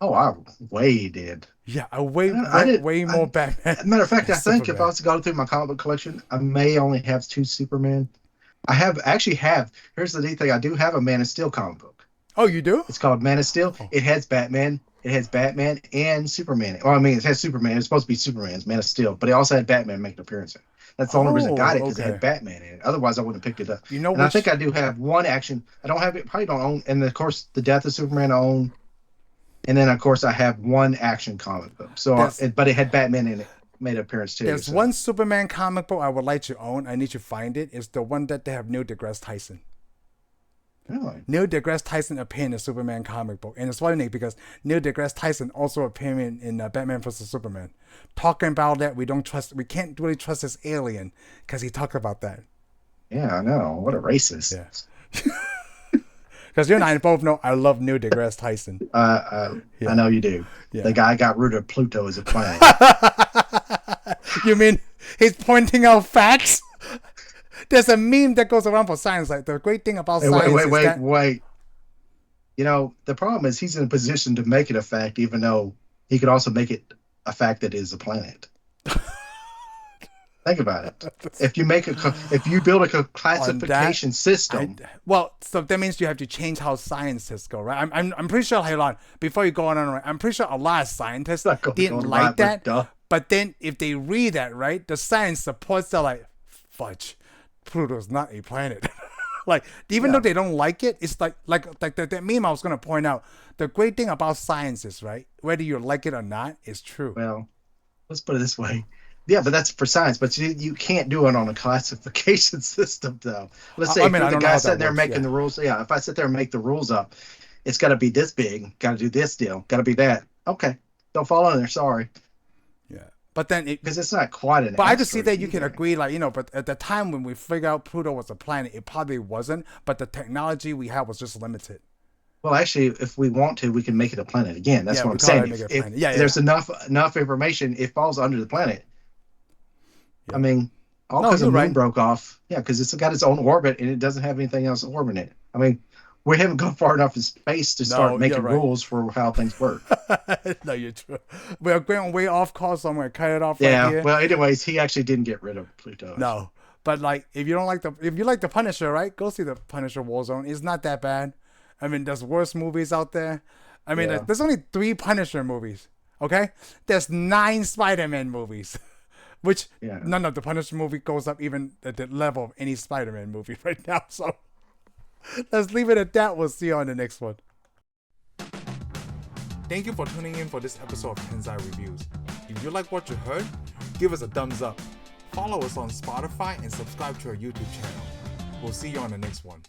Oh, I way did. Yeah, I read did- way more Batman. Matter of fact, I think if Superman. I was to go through my comic book collection, I may only have 2 Superman. I actually have. Here's the neat thing: I do have a Man of Steel comic book. Oh, you do? It's called Man of Steel. Oh. It has Batman. It has Batman and Superman. Well, I mean, it has Superman. It's supposed to be Superman's Man of Steel, but it also had Batman make an appearance in it. That's the only reason I got it, because it okay. had Batman in it. Otherwise, I wouldn't have picked it up. You know And I which- think I do have one action. I don't have it. Probably don't own. And of course, the Death of Superman I own. And then of course I have one action comic book. So, but it had Batman in it. Made an appearance too. There's so. one Superman comic book I would like to own. I need to find it. It's the one that they have Neil deGrasse Tyson. Really? Neil deGrasse Tyson appeared in the Superman comic book. And it's funny because Neil deGrasse Tyson also appeared in Batman vs. Superman. Talking about that, we can't really trust this alien because he talked about that. Yeah, I know. What a racist. Yeah. Because you and I both know I love Neil deGrasse Tyson. I know you do. Yeah. The guy got rid of Pluto as a planet. You mean he's pointing out facts? There's a meme that goes around for science. Like the great thing about Hey, science is that wait. The problem is he's in a position to make it a fact, even though he could also make it a fact that it is a planet. Think about it. If you build a classification system, so that means you have to change how scientists go, right? I'm pretty sure. Hold on, before you go on, right? I'm pretty sure a lot of scientists Not going didn't on like right, that. duh. But then if they read that, right, the science supports that, like, fudge, Pluto's not a planet. Like, even though they don't like it, it's like that meme I was gonna point out. The great thing about science is, right, whether you like it or not, is true. well, let's put it this way. Yeah, but that's for science. But you can't do it on a classification system, though. Let's say I if mean, you're I the don't know guy how sitting that there works, making the rules. Yeah, if I sit there and make the rules up, it's got to be this big. Got to do this deal. Got to be that. Okay, don't fall in there. Sorry, Yeah, but then because it's not quite an. But I just see that asteroid you can either. agree, like, but at the time when we figured out Pluto was a planet, it probably wasn't. But the technology we had was just limited. Well, actually, if we want to, we can make it a planet again. That's Yeah, what we I'm can saying. already make it a If planet. Yeah, there's enough information, it falls under the planet. Yeah. I mean, all No, because the you're moon right. broke off. Yeah, because it's got its own orbit and it doesn't have anything else orbiting it. I mean, we haven't gone far enough in space to start you're making right. rules for how things work. No, you're true. We're going way off course, so I'm gonna cut it off right Yeah. here. Well, anyways, he actually didn't get rid of Pluto. No, but like if you like the Punisher, right? Go see the Punisher Warzone. It's not that bad. I mean, there's worse movies out there. I mean, Yeah. there's only 3 Punisher movies. Okay, there's 9 Spider-Man movies, which Yeah. none of the Punisher movie goes up even at the level of any Spider-Man movie right now. So let's leave it at that. We'll see you on the next one. Thank you for tuning in for this episode of Tensai Reviews. If you like what you heard, give us a thumbs up. Follow us on Spotify and subscribe to our YouTube channel. We'll see you on the next one.